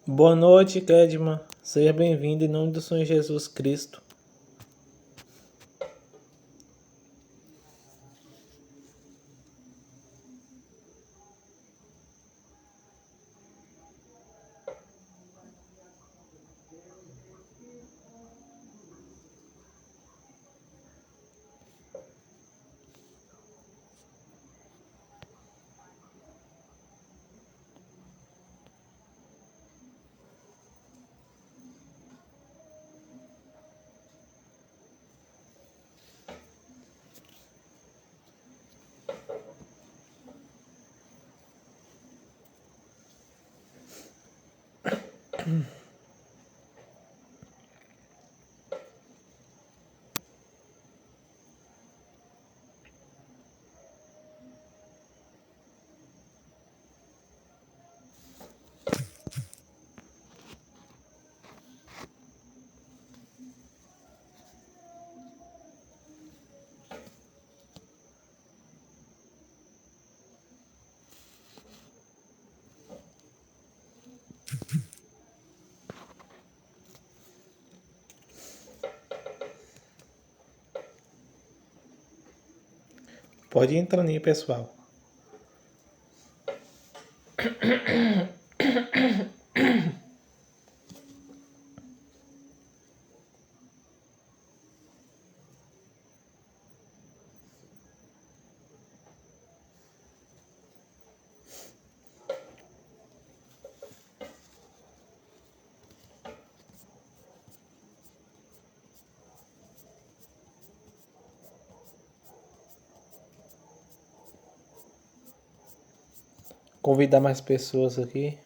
Boa noite, Kedman. Seja bem-vindo em nome do Senhor Jesus Cristo. Pode entrar aí, pessoal. Convidar mais pessoas aqui.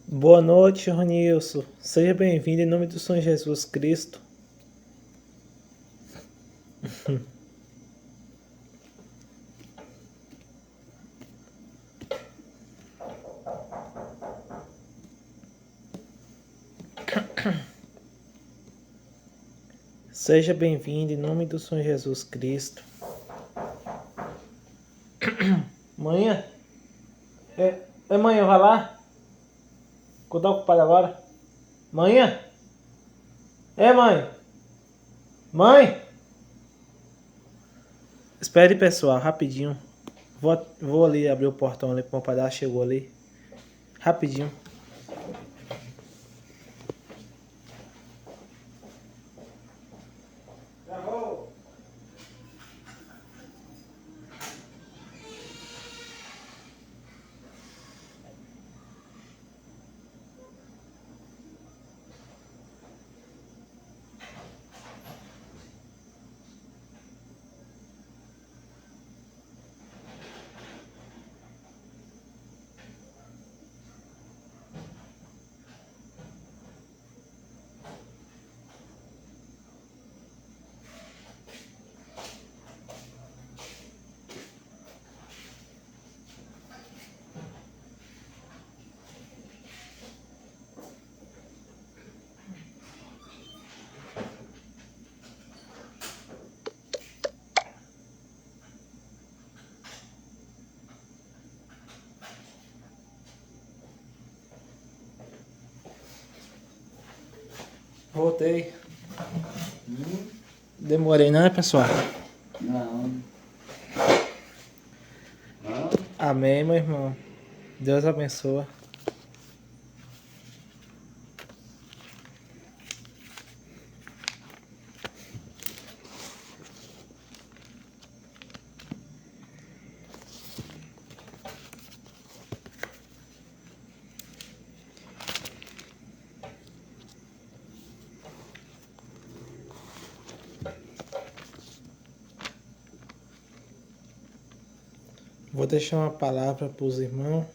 Boa noite, Ronilson. Seja bem-vindo em nome do Senhor Jesus Cristo. Seja bem-vindo em nome do Senhor Jesus Cristo. Manhã? Manhã, vai lá? Que eu tô ocupado agora. Manhã? Mãe? Mãe? Espere, pessoal, rapidinho. Vou ali abrir o portão ali, para o papai chegou ali. Rapidinho. Voltei. Demorei, não é, pessoal? Não. Amém, meu irmão. Deus abençoe. Vou deixar uma palavra para os irmãos.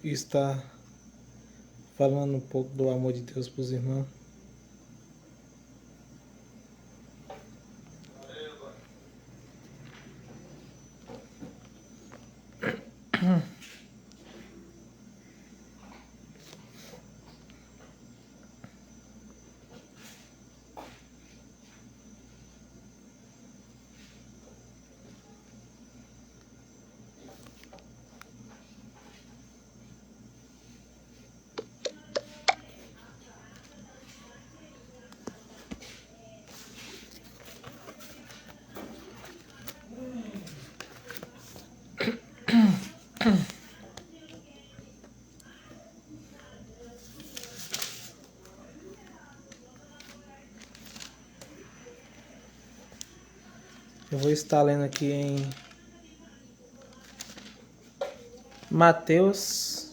Está falando um pouco do amor de Deus para os irmãos. Eu vou estar lendo aqui em Mateus,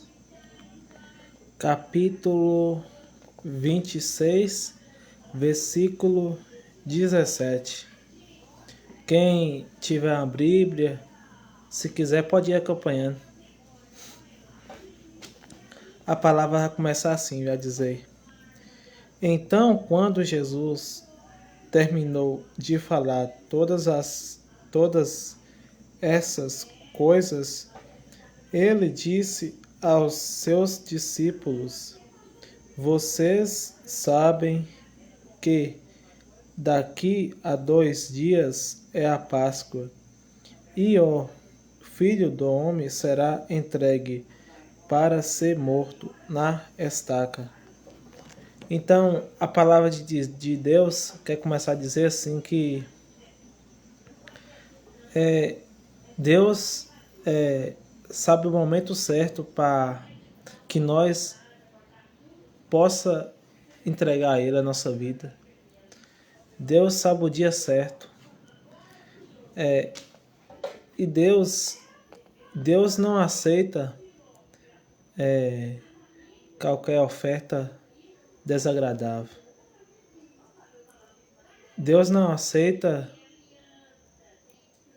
capítulo 26, versículo 17. Quem tiver a Bíblia, se quiser, pode ir acompanhando. A palavra vai começar assim, vai dizer: Então, quando Jesus terminou de falar todas essas coisas, ele disse aos seus discípulos: Vocês sabem que daqui a 2 dias é a Páscoa, e o Filho do Homem será entregue para ser morto na estaca. Então, a palavra de Deus quer começar a dizer assim que Deus sabe o momento certo para que nós possa entregar a Ele a nossa vida. Deus sabe o dia certo. E Deus não aceita qualquer oferta desagradável. Deus não aceita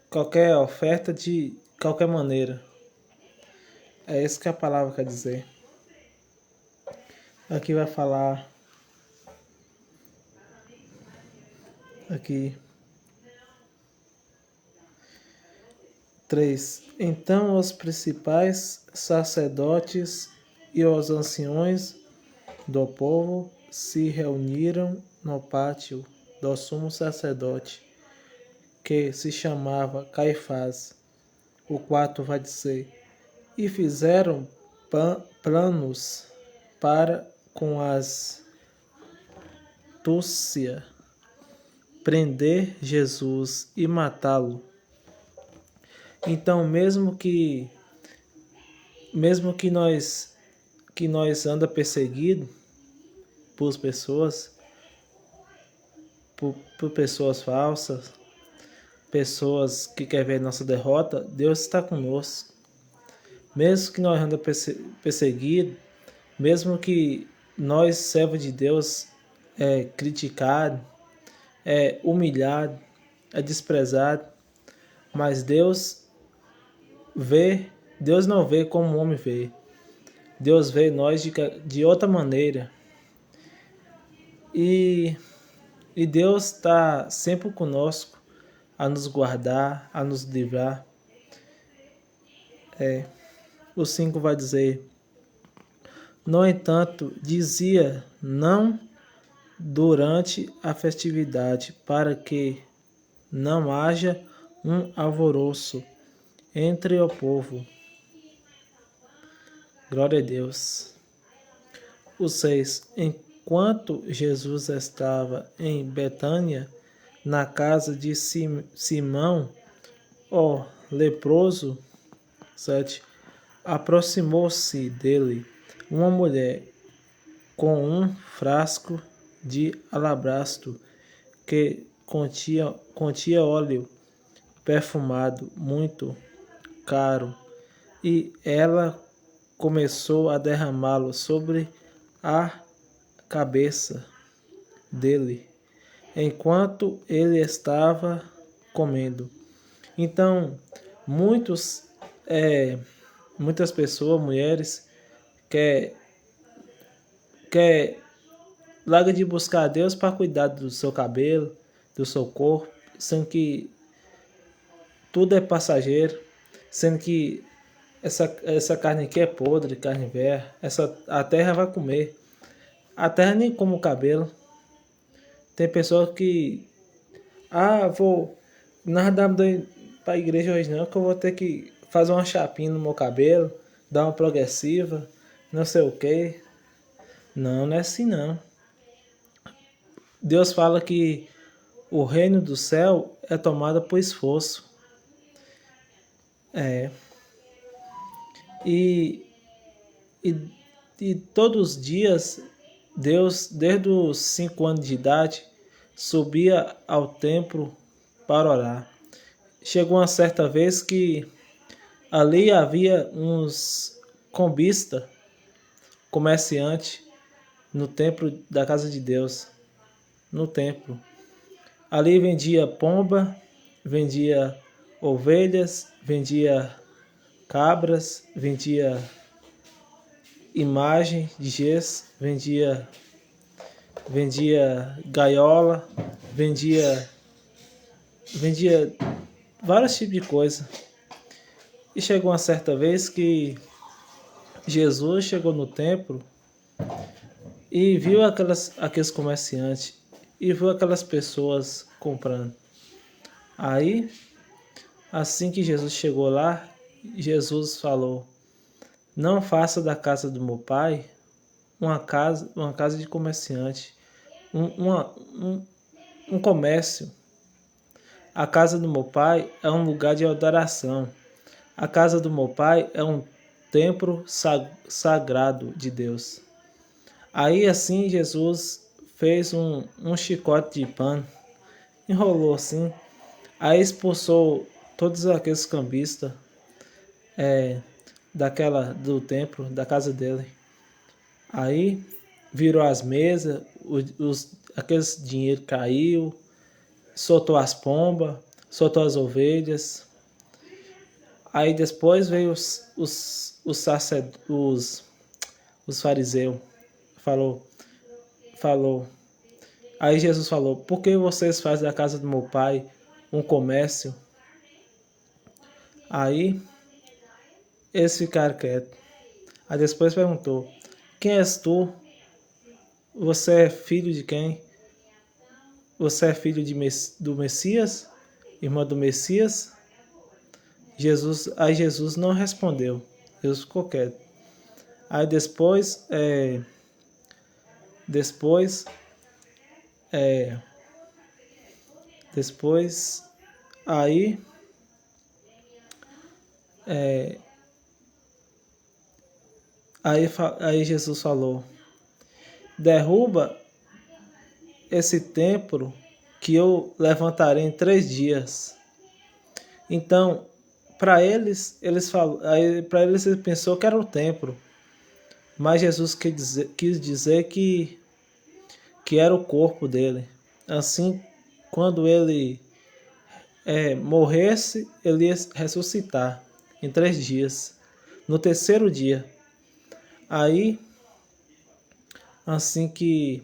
qualquer oferta de qualquer maneira. É isso que a palavra quer dizer. Aqui vai falar aqui 3. Então os principais sacerdotes e os anciões do povo se reuniram no pátio do sumo sacerdote, que se chamava Caifás. O 4 vai dizer: e fizeram planos para, com astúcia, prender Jesus e matá-lo. Então, mesmo que nós anda perseguido por pessoas falsas, pessoas que querem ver nossa derrota, Deus está conosco. Mesmo que nós anda perseguido, mesmo que nós, servos de Deus, criticado, humilhado, desprezado, mas Deus não vê como o homem vê. Deus vê nós de outra maneira. E Deus está sempre conosco a nos guardar, a nos livrar. O 5 vai dizer: no entanto, dizia não durante a festividade, para que não haja um alvoroço entre o povo. Glória a Deus. O 6. Enquanto Jesus estava em Betânia, na casa de Simão, o leproso, 7. Aproximou-se dele uma mulher com um frasco de alabastro que continha óleo perfumado muito caro, e ela começou a derramá-lo sobre a cabeça dele, enquanto ele estava comendo. Então, muitas pessoas, mulheres, larga de buscar a Deus para cuidar do seu cabelo, do seu corpo, sendo que tudo é passageiro, sendo que essa carne aqui é podre, carne velha, a terra vai comer. A terra nem come o cabelo. Tem pessoas que nós damos para a igreja hoje não, que eu vou ter que fazer uma chapinha no meu cabelo, dar uma progressiva, não sei o que. Não, não é assim não. Deus fala que o reino do céu é tomado por esforço. E todos os dias, Deus, desde os 5 anos de idade, subia ao templo para orar. Chegou uma certa vez que ali havia uns combistas, comerciantes, no templo da casa de Deus, no templo. Ali vendia pomba, vendia ovelhas, vendia cabras, vendia imagem de gesso, vendia gaiola, vendia vários tipos de coisa. E chegou uma certa vez que Jesus chegou no templo e viu aqueles comerciantes e viu aquelas pessoas comprando. Aí, assim que Jesus chegou lá, Jesus falou: não faça da casa do meu pai uma casa de comerciante, um, uma- um comércio. A casa do meu pai é um lugar de adoração. A casa do meu pai é um templo sagrado de Deus. Aí assim Jesus fez um chicote de pano, enrolou assim, aí expulsou todos aqueles cambistas do templo, da casa dele. Aí virou as mesas, aqueles dinheiro caiu, soltou as pombas, soltou as ovelhas. Aí depois veio os fariseus. Falou, falou. Aí Jesus falou, por que vocês fazem da casa do meu pai um comércio? Aí eles ficaram quietos. Aí depois perguntou, quem és tu? Você é filho de quem? Você é filho do Messias? Irmão do Messias? Aí Jesus não respondeu. Jesus ficou quieto. Aí depois, é, depois, aí, é, aí Jesus falou, derruba esse templo que eu levantarei em 3 dias. Então, para eles ele pensou que era o templo, mas Jesus quis dizer que era o corpo dele. Assim, quando ele morresse, ele ia ressuscitar em 3 dias. No terceiro dia, aí, assim que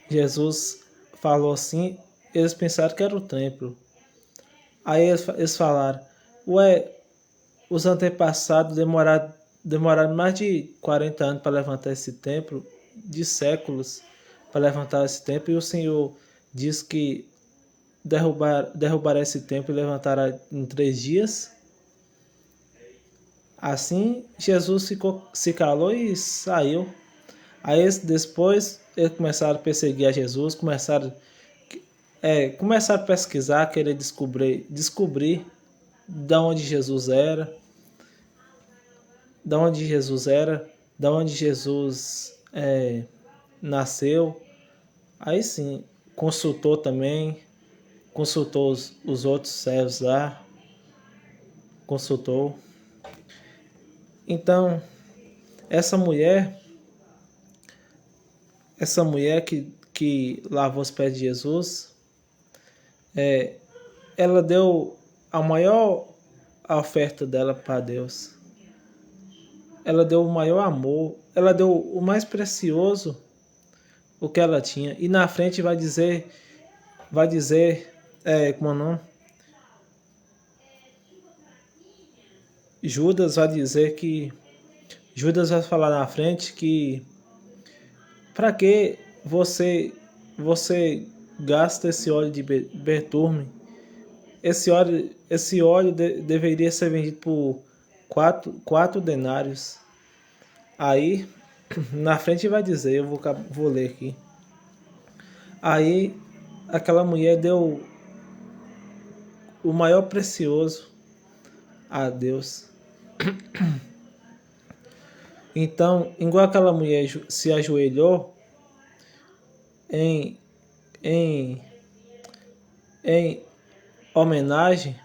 Jesus falou assim, eles pensaram que era o templo. Aí eles falaram, ué, os antepassados demoraram mais de 40 anos para levantar esse templo, de séculos para levantar esse templo, e o Senhor diz que derrubará esse templo e levantará em 3 dias. Assim, Jesus se calou e saiu. Aí depois eles começaram a perseguir a Jesus, começaram a pesquisar, querer descobrir de onde Jesus era, da onde Jesus era, da onde Jesus nasceu. Aí sim, consultou os outros servos lá, consultou. Então, essa mulher, que lavou os pés de Jesus, ela deu a maior oferta dela para Deus. Ela deu o maior amor, ela deu o mais precioso, o que ela tinha. E na frente vai dizer, como não? Judas vai falar na frente que para que você gasta esse óleo de betume? Esse óleo deveria ser vendido por quatro denários. Aí, na frente vai dizer, vou ler aqui. Aí, aquela mulher deu o maior precioso a Deus. Então, igual aquela mulher se ajoelhou em, em, em homenagem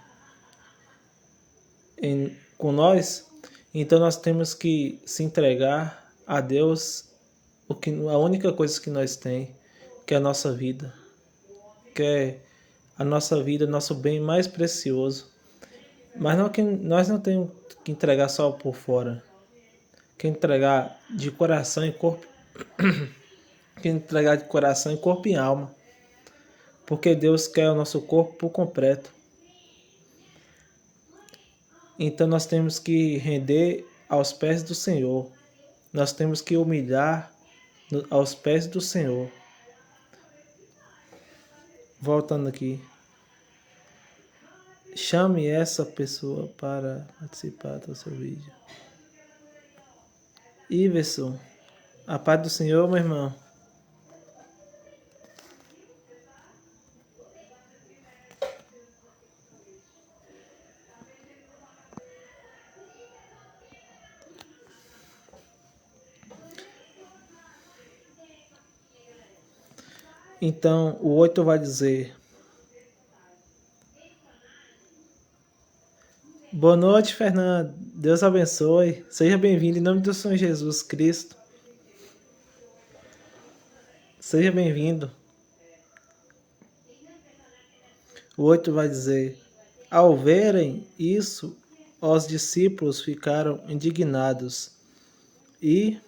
com nós, então nós temos que se entregar a Deus, a única coisa que nós temos, que é a nossa vida, que é a nossa vida, nosso bem mais precioso. Mas não que nós não temos que entregar só por fora, que entregar de coração e corpo, que entregar de coração e corpo e alma, porque Deus quer o nosso corpo por completo. Então nós temos que render aos pés do Senhor. Nós temos que humilhar aos pés do Senhor. Voltando aqui. Chame essa pessoa para participar do seu vídeo. Iverson, A paz do Senhor, meu irmão. Então, o 8 vai dizer: boa noite, Fernando. Deus abençoe. Seja bem-vindo em nome do Senhor Jesus Cristo. Seja bem-vindo. O 8 vai dizer: ao verem isso, os discípulos ficaram indignados e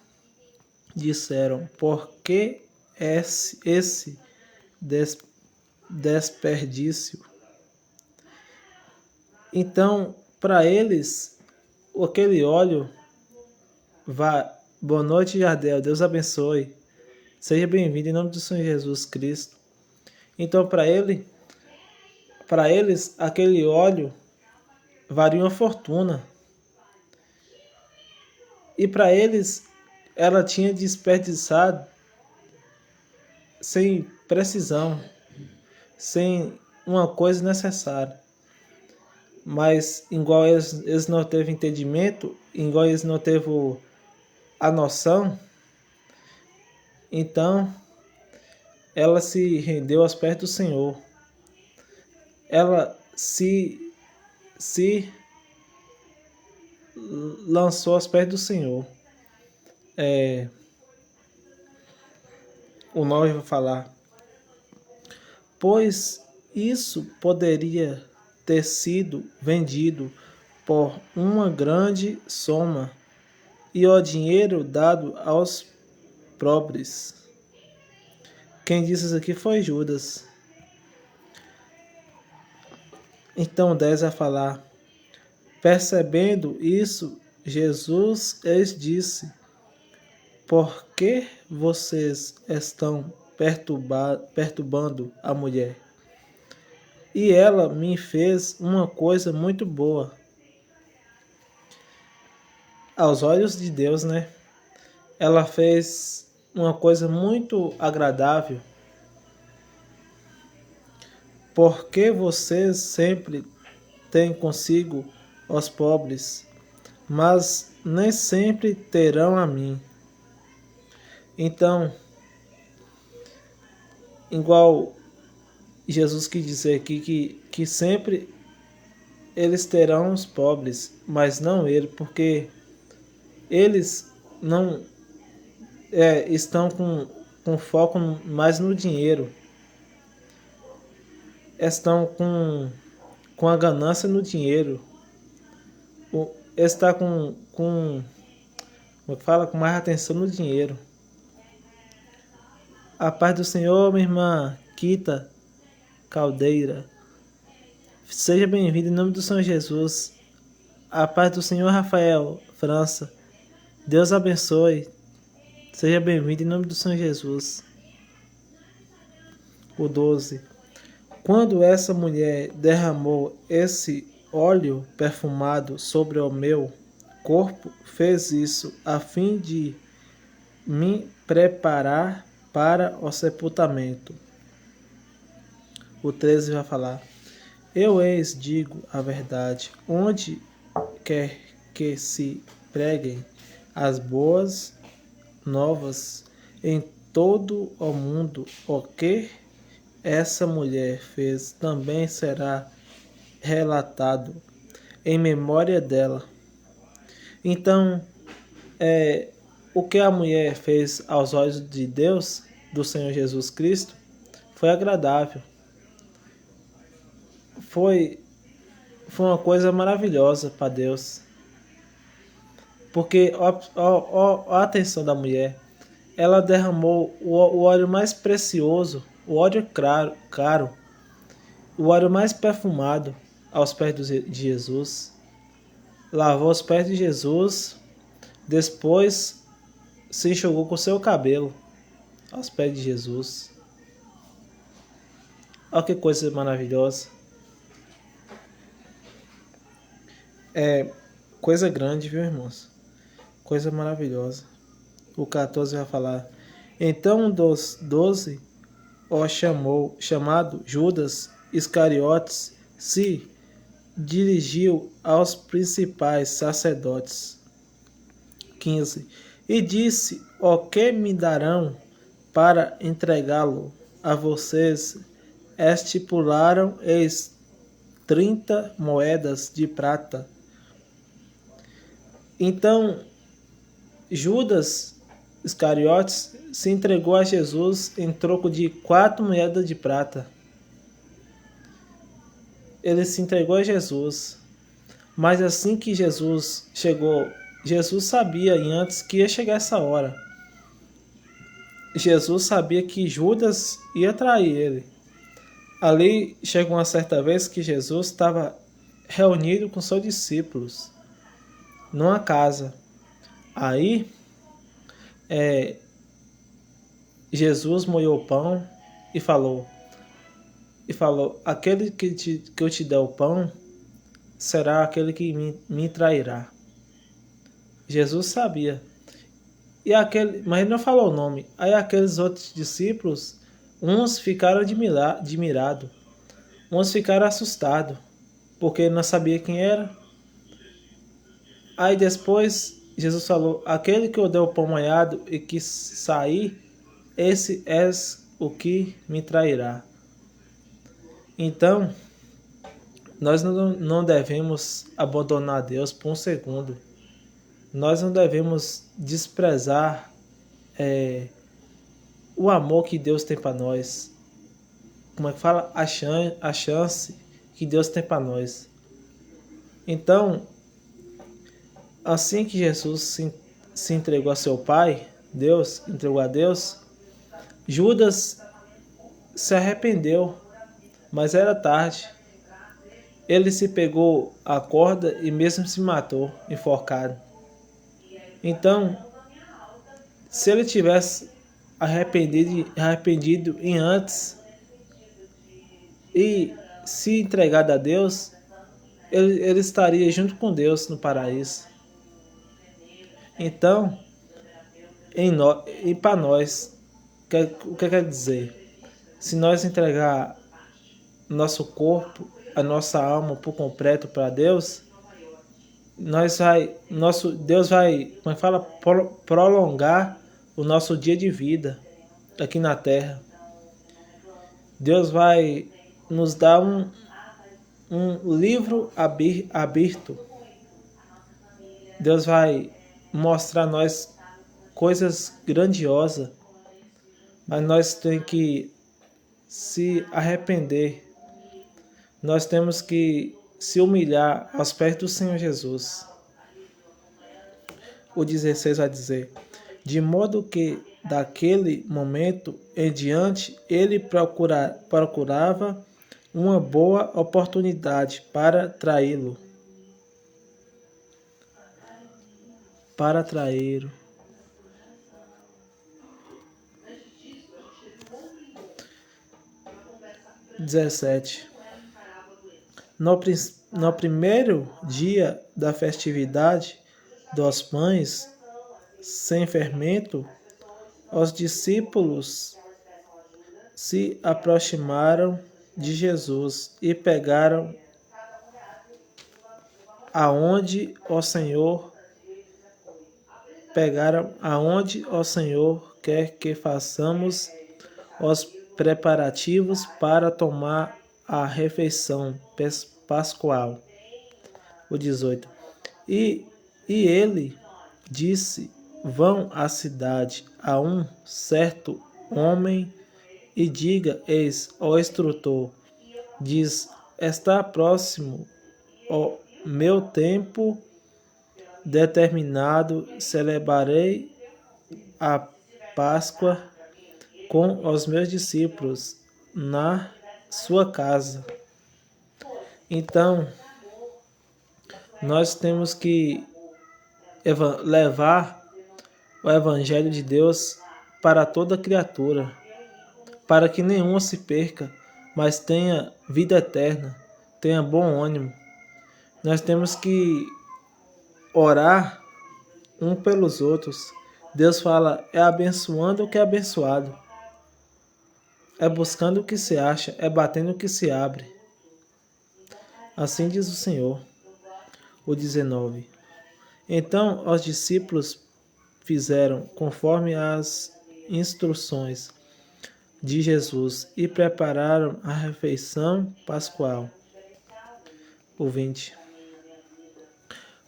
disseram: por que esse desperdício? Então, para eles, aquele óleo vai. Boa noite, Jardel. Deus abençoe. Seja bem-vindo em nome do Senhor Jesus Cristo. Então, para eles, aquele óleo valia uma fortuna. E para eles, ela tinha desperdiçado sem precisão, sem uma coisa necessária. Mas, igual eles não teve entendimento, igual eles não teve a noção, então ela se rendeu aos pés do Senhor. Ela se lançou aos pés do Senhor. O 9 vai falar: pois isso poderia ter sido vendido por uma grande soma e o dinheiro dado aos pobres. Quem disse isso aqui foi Judas. Então 10 vai falar: percebendo isso, Jesus lhes disse: por que vocês estão perturbando a mulher? E ela me fez uma coisa muito boa aos olhos de Deus, né? Ela fez uma coisa muito agradável. Porque vocês sempre têm consigo os pobres, mas nem sempre terão a mim. Então, igual Jesus quis dizer aqui que sempre eles terão os pobres, mas não ele, porque eles não estão com foco mais no dinheiro, estão com a ganância no dinheiro, está como fala, com mais atenção no dinheiro. A paz do Senhor, minha irmã Kita Caldeira. Seja bem-vindo em nome do Senhor Jesus. A paz do Senhor, Rafael França. Deus abençoe. Seja bem-vindo em nome do Senhor Jesus. O 12. Quando essa mulher derramou esse óleo perfumado sobre o meu corpo, fez isso a fim de me preparar para o sepultamento. O 13 vai falar: eu eis digo a verdade, onde quer que se preguem as boas novas em todo o mundo, o que essa mulher fez também será relatado em memória dela. Então, o que a mulher fez aos olhos de Deus, do Senhor Jesus Cristo, foi agradável. Foi uma coisa maravilhosa para Deus. Porque a atenção da mulher, ela derramou o óleo mais precioso, o óleo caro, o óleo mais perfumado aos pés de Jesus. Lavou os pés de Jesus, depois se enxugou com seu cabelo aos pés de Jesus. Olha que coisa maravilhosa. É coisa grande, viu, irmãos? Coisa maravilhosa. o 14 vai falar: Então um dos 12 chamado Judas Iscariotes, se dirigiu aos principais sacerdotes. 15. E disse: O que me darão para entregá-lo a vocês? Estipularam eis 30 moedas de prata. Então Judas Iscariotes se entregou a Jesus em troco de 4 moedas de prata. Ele se entregou a Jesus. Mas assim que Jesus chegou, Jesus sabia antes que ia chegar essa hora. Jesus sabia que Judas ia trair ele. Ali chegou uma certa vez que Jesus estava reunido com seus discípulos numa casa. Aí Jesus molhou o pão e falou, aquele que eu te der o pão será aquele que me trairá. Jesus sabia. Mas ele não falou o nome. Aí aqueles outros discípulos, uns ficaram admirados, uns ficaram assustados, porque ele não sabia quem era. Aí depois Jesus falou: aquele que eu dei o pão molhado e que sair, esse é o que me trairá. Então, nós não devemos abandonar Deus por um segundo. Nós não devemos desprezar o amor que Deus tem para nós. Como é que fala? A chance que Deus tem para nós. Então, assim que Jesus se entregou a seu Pai, Deus entregou a Deus, Judas se arrependeu, mas era tarde. Ele se pegou a corda e mesmo se matou, enforcado. Então, se ele tivesse arrependido em antes e se entregado a Deus, ele estaria junto com Deus no paraíso. Então, e para nós, o que quer dizer? Se nós entregar nosso corpo, a nossa alma por completo para Deus, Deus vai, como é que fala, prolongar o nosso dia de vida aqui na terra. Deus vai nos dar um livro aberto. Deus vai mostrar a nós coisas grandiosas, mas nós temos que se arrepender. Nós temos que se humilhar aos pés do Senhor Jesus. O 16 vai dizer: de modo que daquele momento em diante ele procurava uma boa oportunidade para traí-lo. 17. No primeiro dia da festividade dos pães sem fermento, os discípulos se aproximaram de Jesus e pegaram aonde o Senhor quer que façamos os preparativos para tomar a refeição pascual. O 18. E ele disse: vão à cidade a um certo homem e diga: eis, o instrutor diz, está próximo o meu tempo determinado, celebrarei a Páscoa com os meus discípulos na sua casa. Então, nós temos que levar o Evangelho de Deus para toda criatura, para que nenhum se perca, mas tenha vida eterna, tenha bom ânimo. Nós temos que orar um pelos outros, Deus fala, é abençoando o que é abençoado. É buscando o que se acha, é batendo o que se abre. Assim diz o Senhor. O 19. Então os discípulos fizeram conforme as instruções de Jesus e prepararam a refeição pascual. O 20.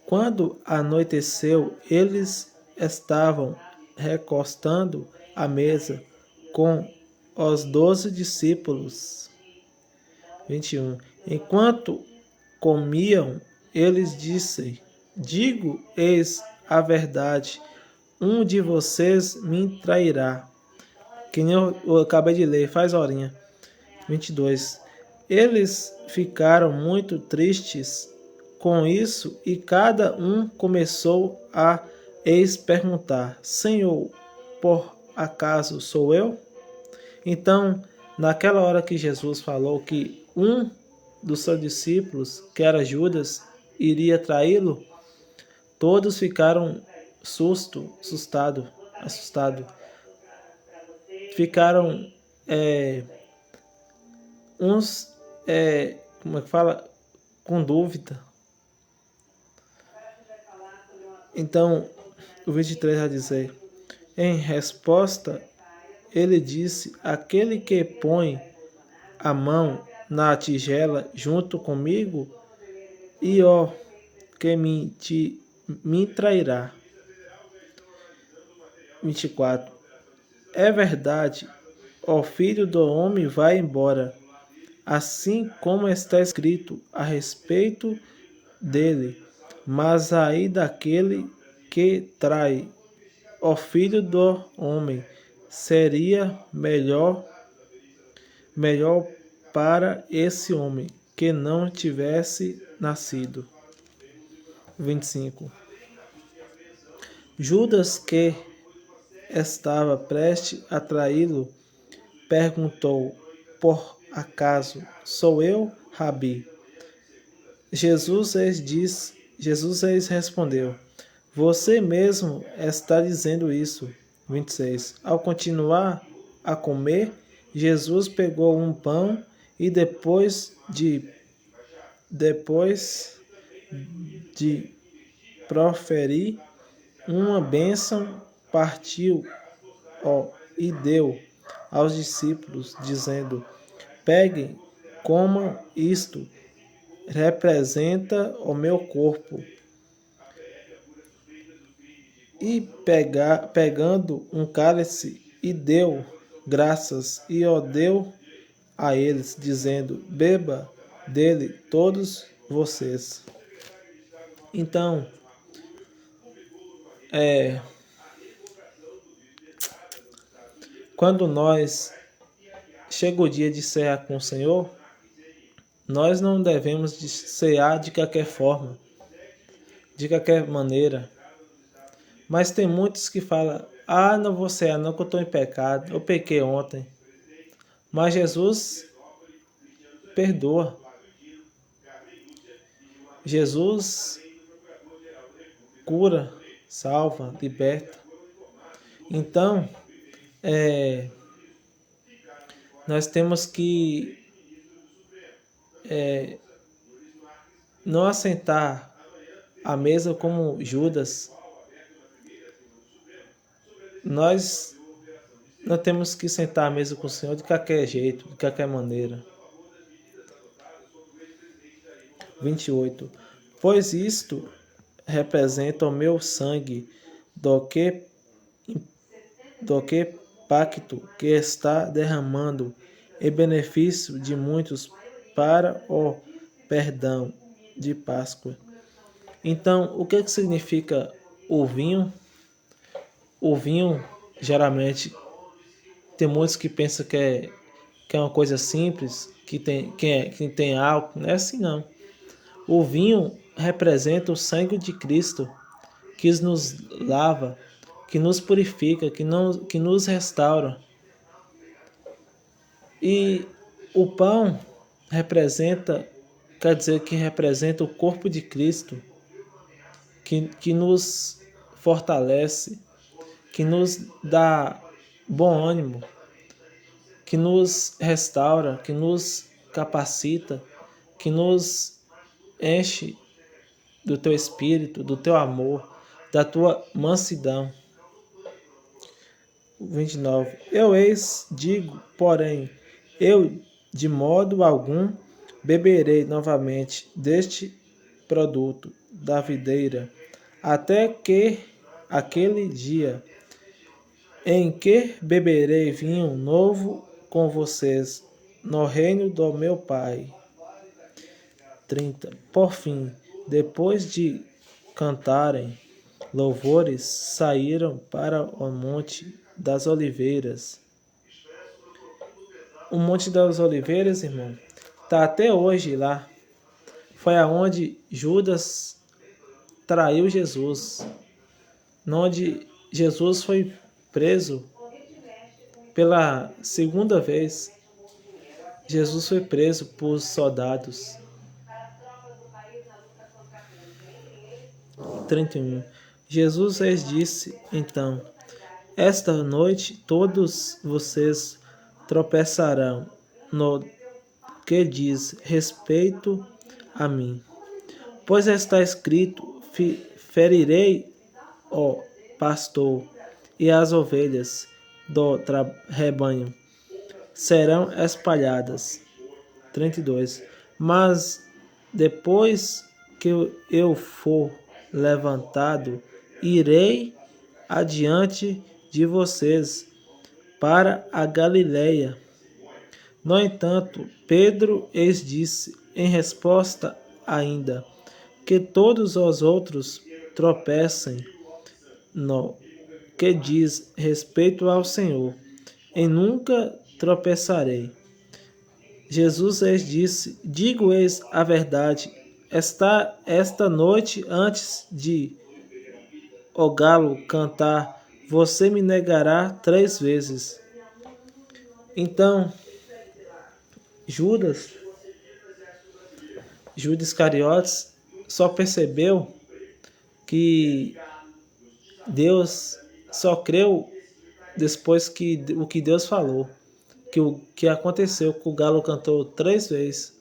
Quando anoiteceu, eles estavam recostando à mesa com os 12 discípulos. 21. Enquanto comiam, eles disse: Digo, eis a verdade, um de vocês me trairá. Que nem eu acabei de ler, faz horinha. 22. Eles ficaram muito tristes com isso e cada um começou a perguntar: Senhor, por acaso sou eu? Então, naquela hora que Jesus falou que um dos seus discípulos, que era Judas, iria traí-lo, todos ficaram assustado. Ficaram uns, como é que fala? Com dúvida. Então, o 23 vai dizer, em resposta, ele disse, aquele que põe a mão na tigela junto comigo, e ó, que me trairá. 24. É verdade, o Filho do Homem vai embora, assim como está escrito a respeito dele, mas aí daquele que trai o Filho do Homem seria melhor para esse homem que não tivesse nascido. 25. Judas, que estava prestes a traí-lo, perguntou, por acaso sou eu, Rabi? Jesus lhes respondeu, você mesmo está dizendo isso. 26. Ao continuar a comer, Jesus pegou um pão e depois de proferir uma bênção, partiu e deu aos discípulos, dizendo, peguem, comam isto, representa o meu corpo. E pegando um cálice, e deu graças, e o deu a eles, dizendo, beba dele todos vocês. Então, quando nós chega o dia de cear com o Senhor, nós não devemos cear de qualquer forma, de qualquer maneira. Mas tem muitos que falam, não vou cear não, que eu estou em pecado, eu pequei ontem. Mas Jesus perdoa. Jesus cura, salva, liberta. Então, nós temos que não assentar à mesa como Judas. Nós não temos que sentar à mesa com o Senhor de qualquer jeito, de qualquer maneira. 28. Pois isto representa o meu sangue do que pacto que está derramando em benefício de muitos para o perdão de Páscoa. Então, o que significa o vinho? O vinho, geralmente, tem muitos que pensam que é uma coisa simples, que tem álcool. Não é assim, não. O vinho representa o sangue de Cristo, que nos lava, que nos purifica, que nos restaura. E o pão quer dizer que representa o corpo de Cristo, que nos fortalece, que nos dá bom ânimo, que nos restaura, que nos capacita, que nos enche do teu espírito, do teu amor, da tua mansidão. 29. Eu eis digo, porém, eu de modo algum beberei novamente deste produto da videira, até que aquele dia em que beberei vinho novo com vocês no reino do meu Pai. 30. Por fim, depois de cantarem louvores, saíram para o Monte das Oliveiras. O Monte das Oliveiras, irmão, está até hoje lá. Foi aonde Judas traiu Jesus, onde Jesus foi preso pela segunda vez. Jesus foi preso por soldados. 31. Jesus lhes disse, então, esta noite todos vocês tropeçarão no que diz respeito a mim. Pois está escrito, ferirei o pastor e as ovelhas do rebanho serão espalhadas. 32. Mas depois que eu for levantado, irei adiante de vocês para a Galileia. No entanto, Pedro lhes disse em resposta ainda, que todos os outros tropecem no que diz respeito ao Senhor, e nunca tropeçarei. Jesus lhes disse, digo-lhes a verdade, esta noite antes de o galo cantar, você me negará 3 vezes. Então, Judas Iscariotes só percebeu que Deus só creu depois que o que Deus falou, que o que aconteceu, que o galo cantou 3 vezes.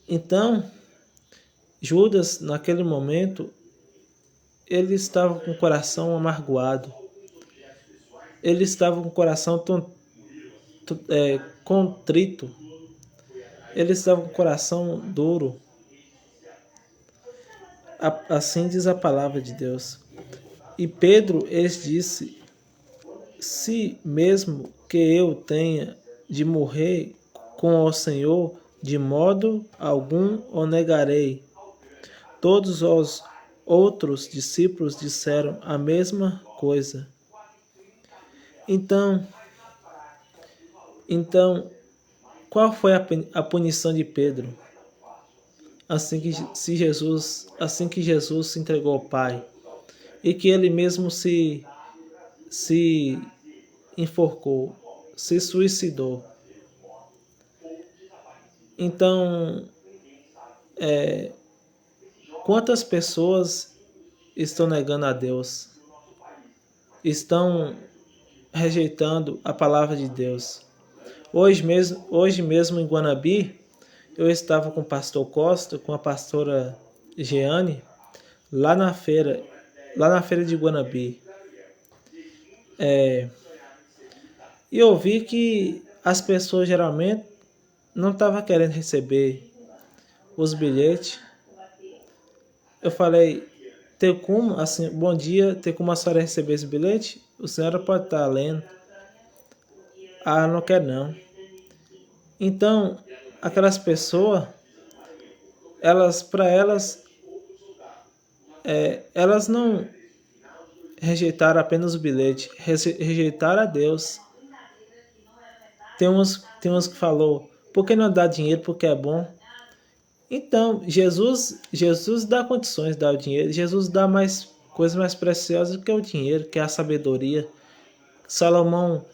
Então, Judas, naquele momento, ele estava com o coração amargoado. Ele estava com o coração contrito. Ele estava com o coração duro. Assim diz a palavra de Deus. E Pedro lhes disse, se mesmo que eu tenha de morrer com o Senhor, de modo algum o negarei. Todos os outros discípulos disseram a mesma coisa. Então, qual foi a punição de Pedro? Assim que Jesus se entregou ao Pai e que ele mesmo se enforcou, se suicidou. Então, quantas pessoas estão negando a Deus? Estão rejeitando a palavra de Deus. Hoje mesmo em Guanabi, eu estava com o pastor Costa, com a pastora Jeane, lá na feira de Guanabi. E eu vi que as pessoas geralmente não estavam querendo receber os bilhetes. Eu falei, tem como, assim, bom dia, tem como a senhora receber esse bilhete? A senhora pode estar lendo. Ah, não quer não. Então, aquelas pessoas, elas não rejeitaram apenas o bilhete, rejeitaram a Deus. Tem uns que falou, por que não dá dinheiro porque é bom? Então, Jesus dá condições de dar o dinheiro. Jesus dá mais coisas mais preciosas do que o dinheiro, que é a sabedoria. Salomão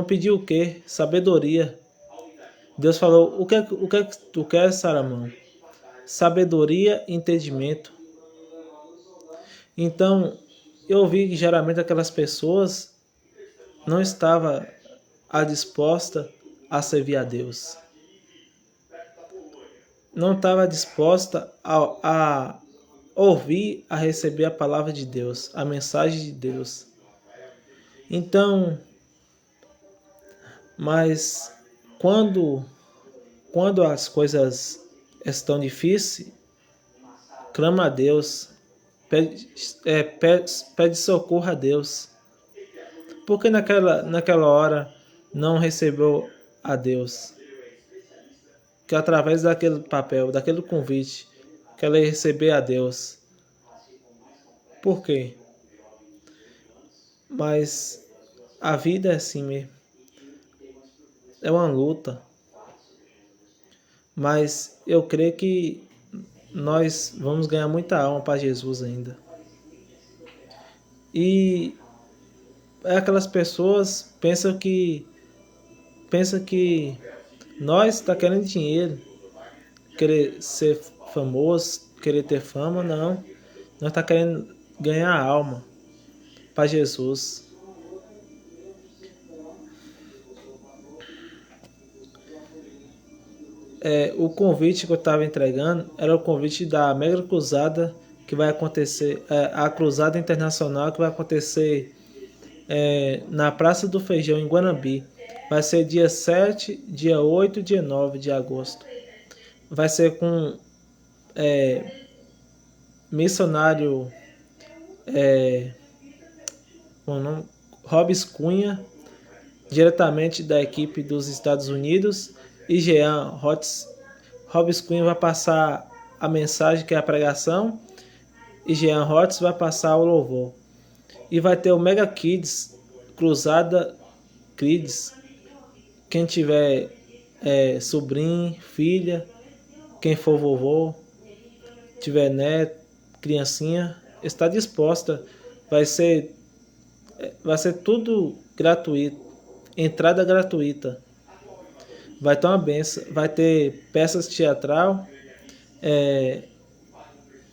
pediu o quê? Sabedoria. Deus falou, o que tu quer, Salomão? Sabedoria e entendimento. Então, eu vi que geralmente aquelas pessoas não estavam dispostas a servir a Deus. Não estava disposta a ouvir, a receber a palavra de Deus, a mensagem de Deus. Então, mas quando as coisas estão difíceis, clama a Deus, pede socorro a Deus. Porque naquela hora não recebeu a Deus? Que através daquele papel, daquele convite, que ela ia receber a Deus. Por quê? Mas a vida é assim mesmo. É uma luta. Mas eu creio que nós vamos ganhar muita alma para Jesus ainda. E aquelas pessoas pensam que nós está querendo dinheiro, querer ser famoso, querer ter fama, não. Nós está querendo ganhar alma para Jesus. O convite que eu estava entregando era o convite da mega cruzada que vai acontecer, a cruzada internacional que vai acontecer na Praça do Feijão, em Guanambi. Vai ser dia 7, dia 8 e dia 9 de agosto. Vai ser com missionário Robes Cunha, diretamente da equipe dos Estados Unidos, e Jean Hotz. Robes Cunha vai passar a mensagem, que é a pregação, e Jean Hotz vai passar o louvor. E vai ter o Mega Kids, Cruzada Kids. Quem tiver sobrinho, filha, quem for vovô, tiver neto, criancinha, está disposta. Vai ser tudo gratuito, entrada gratuita. Vai ter uma benção, vai ter peças teatral,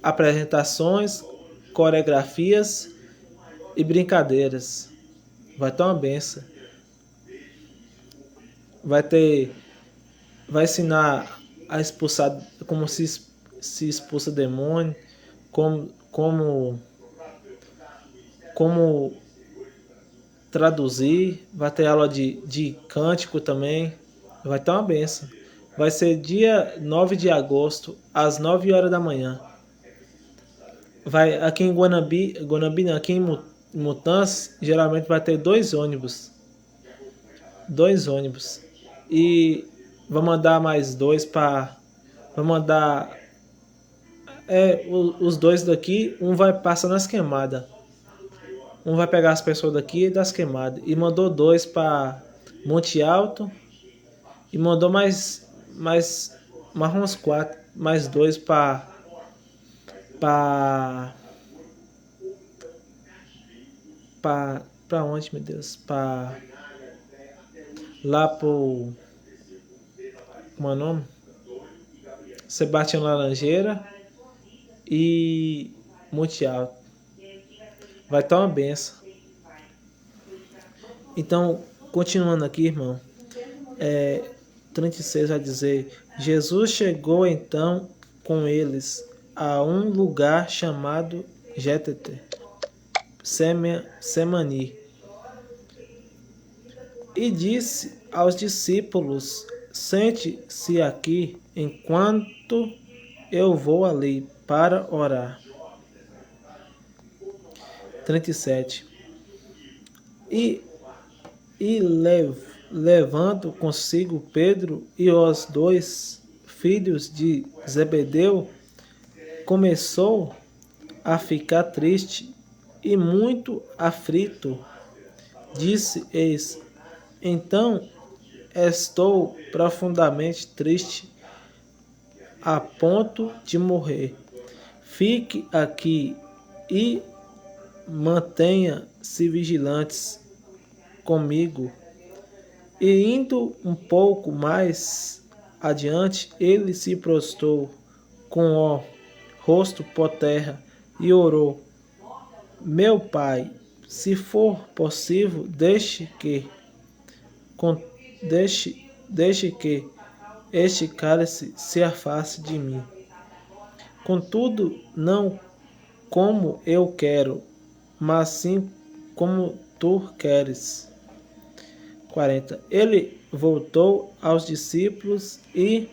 apresentações, coreografias e brincadeiras. Vai ter uma benção. Vai ensinar a expulsar, como se expulsa demônio, como traduzir, vai ter aula de cântico também, vai ter uma benção. Vai ser dia 9 de agosto, às 9 horas da manhã. Vai aqui em Guanambi não, aqui em Mutanz, geralmente vai ter 2 ônibus. 2 ônibus. E vou mandar mais 2 para... Vou mandar... os 2 daqui, um vai passar nas queimadas. Um vai pegar as pessoas daqui das queimadas. E mandou 2 para Monte Alto. E mandou mais uns 4. Mais 2 para onde, meu Deus? Para lá pro... Como é o nome? Sebastião Laranjeira e Monte Alto. Vai estar uma benção. Então, continuando aqui, irmão, 36 vai dizer: Jesus chegou então com eles a um lugar chamado Getete Semani, e disse aos discípulos: sente-se aqui enquanto eu vou ali para orar. 37. E levando consigo Pedro e os 2 filhos de Zebedeu, começou a ficar triste e muito aflito. Disse-lhes: então estou profundamente triste, a ponto de morrer. Fique aqui e mantenha-se vigilantes comigo. E indo um pouco mais adiante, ele se prostrou com o rosto por terra e orou: Meu pai, se for possível, con- deixe que este cálice se afaste de mim. Contudo, não como eu quero, mas sim como tu queres. 40. Ele voltou aos discípulos e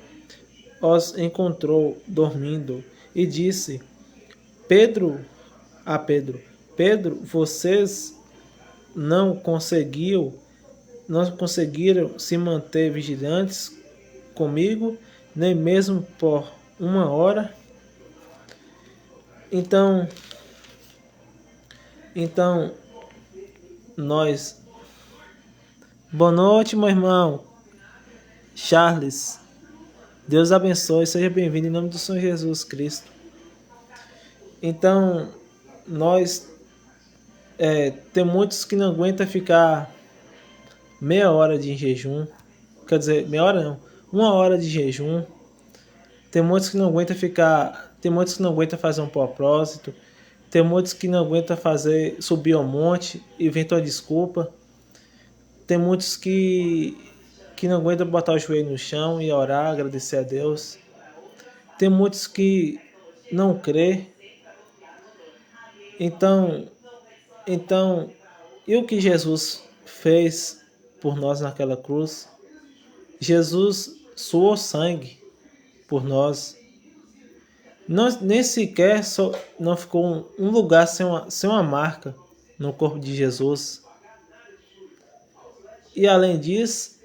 os encontrou dormindo e disse: Pedro, a Pedro, Pedro, vocês não conseguiu, não conseguiram se manter vigilantes comigo, nem mesmo por uma hora? Então, então nós. Boa noite, meu irmão Charles. Deus abençoe, seja bem-vindo em nome do Senhor Jesus Cristo. Então, nós tem muitos que não aguentam ficar meia hora de jejum, quer dizer, meia hora não, uma hora de jejum. Tem muitos que não aguentam ficar, tem muitos que não aguentam fazer um propósito, tem muitos que não aguentam subir ao monte e inventam a desculpa. Tem muitos que não aguentam botar o joelho no chão e orar, agradecer a Deus. Tem muitos que não crê. Então, e o que Jesus fez por nós naquela cruz? Jesus suou sangue por nós. Nem sequer não ficou um lugar sem uma marca no corpo de Jesus. E além disso,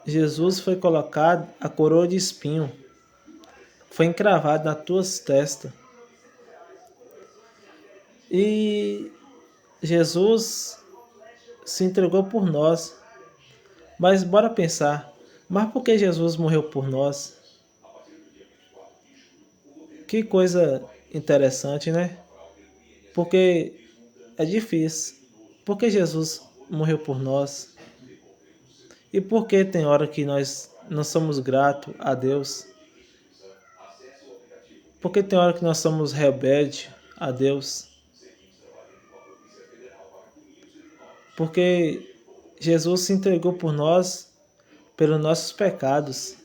Jesus foi colocado a coroa de espinho. Foi encravado nas tuas testas. E Jesus se entregou por nós. Mas bora pensar, mas por que Jesus morreu por nós? Que coisa interessante, né? Porque é difícil. Por que Jesus morreu por nós? E por que tem hora que nós não somos gratos a Deus? Por que tem hora que nós somos rebeldes a Deus? Porque Jesus se entregou por nós, pelos nossos pecados.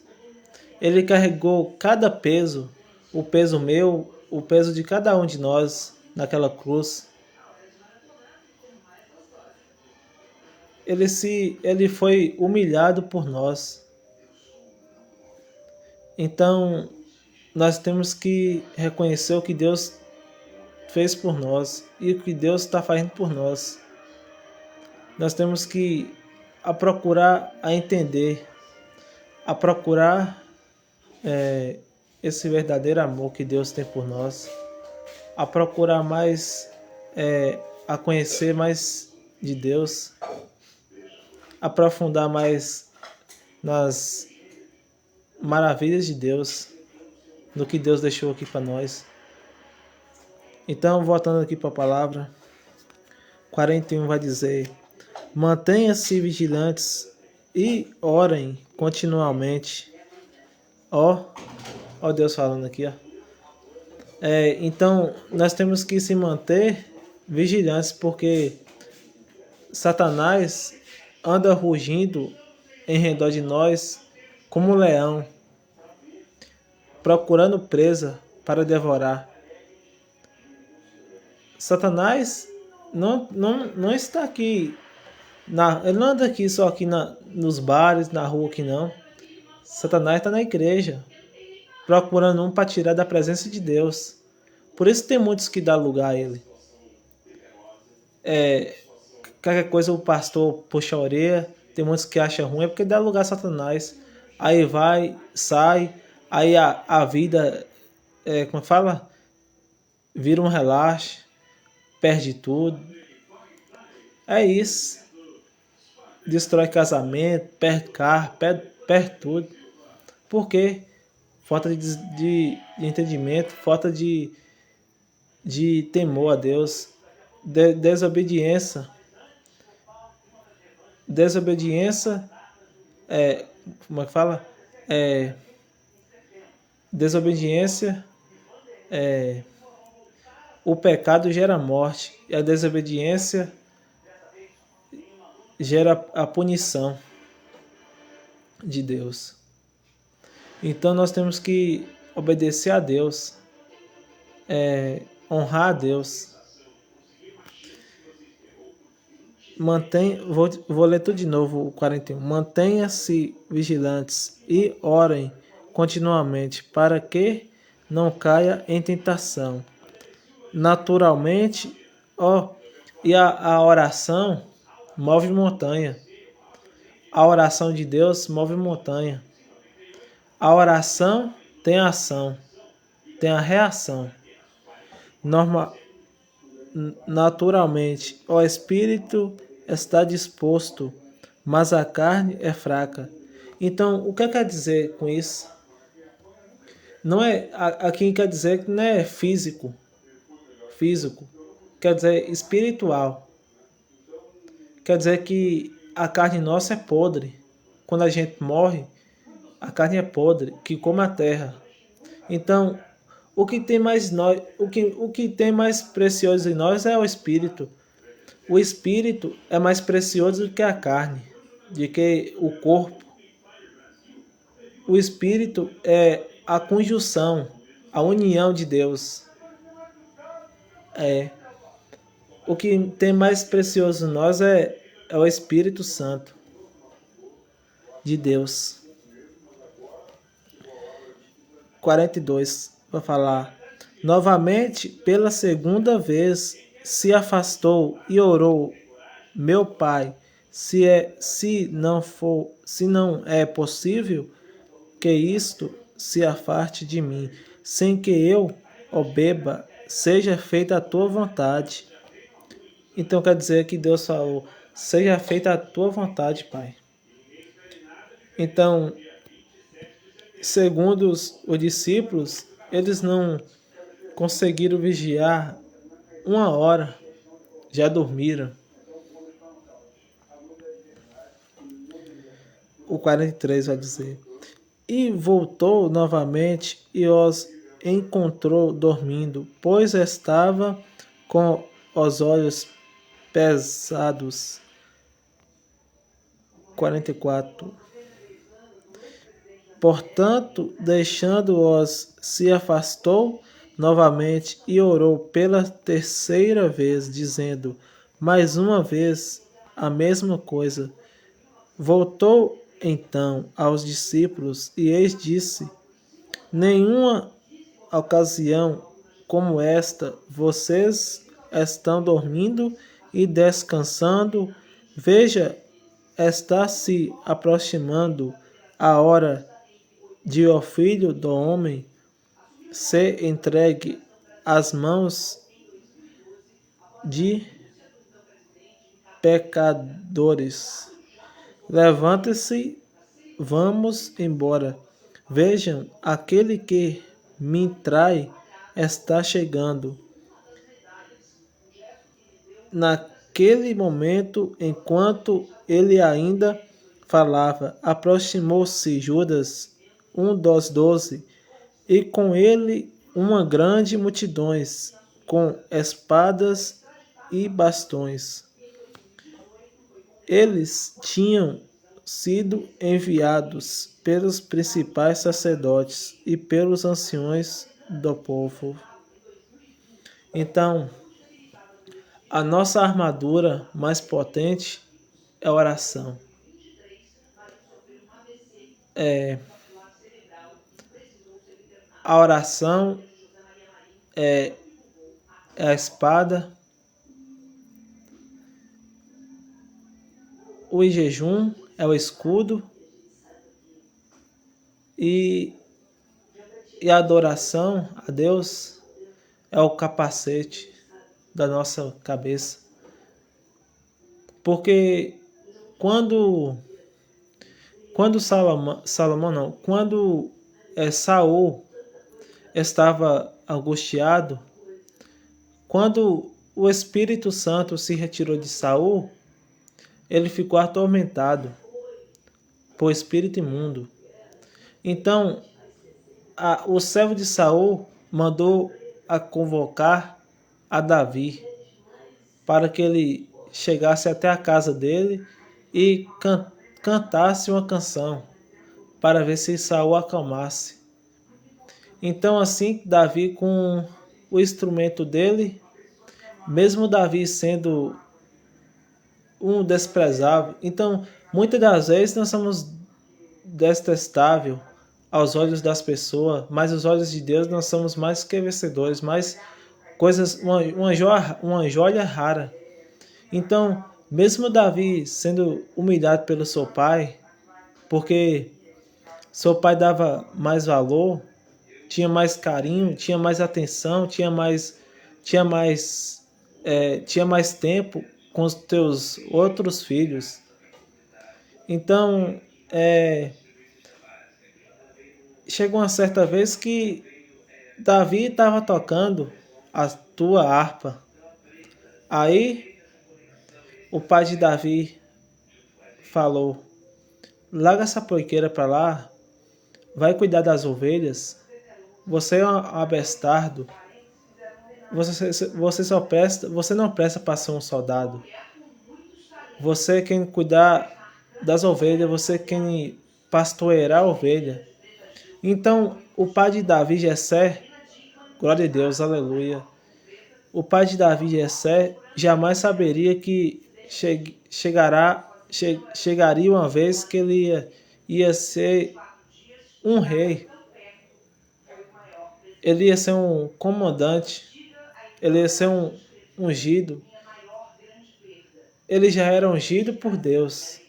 Ele carregou cada peso, o peso meu, o peso de cada um de nós naquela cruz. Ele foi humilhado por nós. Então, nós temos que reconhecer o que Deus fez por nós e o que Deus está fazendo por nós. Nós temos que procurar a entender, a procurar esse verdadeiro amor que Deus tem por nós, a procurar mais, a conhecer mais de Deus, aprofundar mais nas maravilhas de Deus, no que Deus deixou aqui para nós. Então, voltando aqui para a palavra, 41 vai dizer: mantenha-se vigilantes e orem continuamente. Ó Deus falando aqui, ó. Então, nós temos que se manter vigilantes, porque Satanás anda rugindo em redor de nós como um leão, procurando presa para devorar. Satanás não está aqui, ele não anda aqui só aqui nos bares, na rua aqui não. Satanás está na igreja, procurando um para tirar da presença de Deus. Por isso tem muitos que dão lugar a ele. Qualquer coisa o pastor puxa a orelha, tem muitos que acham ruim, é porque dá lugar a Satanás. Aí vai, sai, aí a vida, como fala? Vira um relaxo, perde tudo. É isso. Destrói casamento, perde carro, perde tudo. Por quê? Falta de entendimento, falta de temor a Deus, desobediência. Desobediência, como é que fala? Desobediência, o pecado gera morte e a desobediência gera a punição de Deus. Então nós temos que obedecer a Deus, honrar a Deus. Vou ler tudo de novo o 41. Mantenha-se vigilantes e orem continuamente para que não caia em tentação. Naturalmente, e a oração move montanha. A oração de Deus move montanha. A oração tem ação, tem a reação. Naturalmente, o espírito está disposto, mas a carne é fraca. Então, o que quer dizer com isso? Não é aqui quer dizer que não é físico, quer dizer espiritual. Quer dizer que a carne nossa é podre. Quando a gente morre, a carne é podre, que come a terra. Então, o que tem mais precioso em nós é o espírito. O espírito é mais precioso do que a carne, do que o corpo. O espírito é a conjunção, a união de Deus. O que tem mais precioso em nós é o Espírito Santo de Deus. 42, vai falar. Novamente, pela segunda vez, se afastou e orou: meu Pai, se não é possível que isto se afaste de mim, sem que eu o beba, seja feita a tua vontade. Então quer dizer que Deus falou: seja feita a tua vontade, Pai. Então, segundo os discípulos, eles não conseguiram vigiar 1 hora, já dormiram. O 43 vai dizer: e voltou novamente e os encontrou dormindo, pois estava com os olhos pesados. 44. Portanto, deixando-os, se afastou novamente e orou pela terceira vez, dizendo mais uma vez a mesma coisa. Voltou então aos discípulos e eis disse: nenhuma ocasião como esta vocês estão dormindo e descansando. Veja, está se aproximando a hora de o Filho do Homem ser entregue às mãos de pecadores. Levante-se, vamos embora. Vejam, aquele que me trai está chegando. Naquele momento, enquanto ele ainda falava, aproximou-se Judas, um dos 12, e com ele uma grande multidão, com espadas e bastões. Eles tinham sido enviados pelos principais sacerdotes e pelos anciões do povo. Então, a nossa armadura mais potente é a oração. A oração é a espada. O jejum é o escudo. E a adoração a Deus é o capacete da nossa cabeça. Porque quando Saul estava angustiado, quando o Espírito Santo se retirou de Saul, ele ficou atormentado por espírito imundo. Então, o servo de Saul mandou a convocar a Davi para que ele chegasse até a casa dele e cantasse uma canção para ver se Saul acalmasse. Então assim Davi com o instrumento dele, mesmo Davi sendo um desprezável, então muitas das vezes nós somos detestável aos olhos das pessoas, mas aos olhos de Deus nós somos mais que vencedores, mais coisas, uma joia rara. Então, mesmo Davi sendo humilhado pelo seu pai, porque seu pai dava mais valor, tinha mais carinho, tinha mais atenção, tinha mais tempo com os teus outros filhos. Então, chegou uma certa vez que Davi estava tocando a tua harpa. Aí o pai de Davi falou: larga essa poiqueira para lá, vai cuidar das ovelhas. Você é um abestardo. Você não presta para ser um soldado. Você quem cuidar das ovelhas, você quem pastorear a ovelha. Então, o pai de Davi, Jessé, glória a Deus, aleluia. O pai de Davi, Jessé, jamais saberia que chegaria uma vez que ele ia ser um rei. Ele ia ser um comandante. Ele ia ser um ungido. Ele já era ungido por Deus.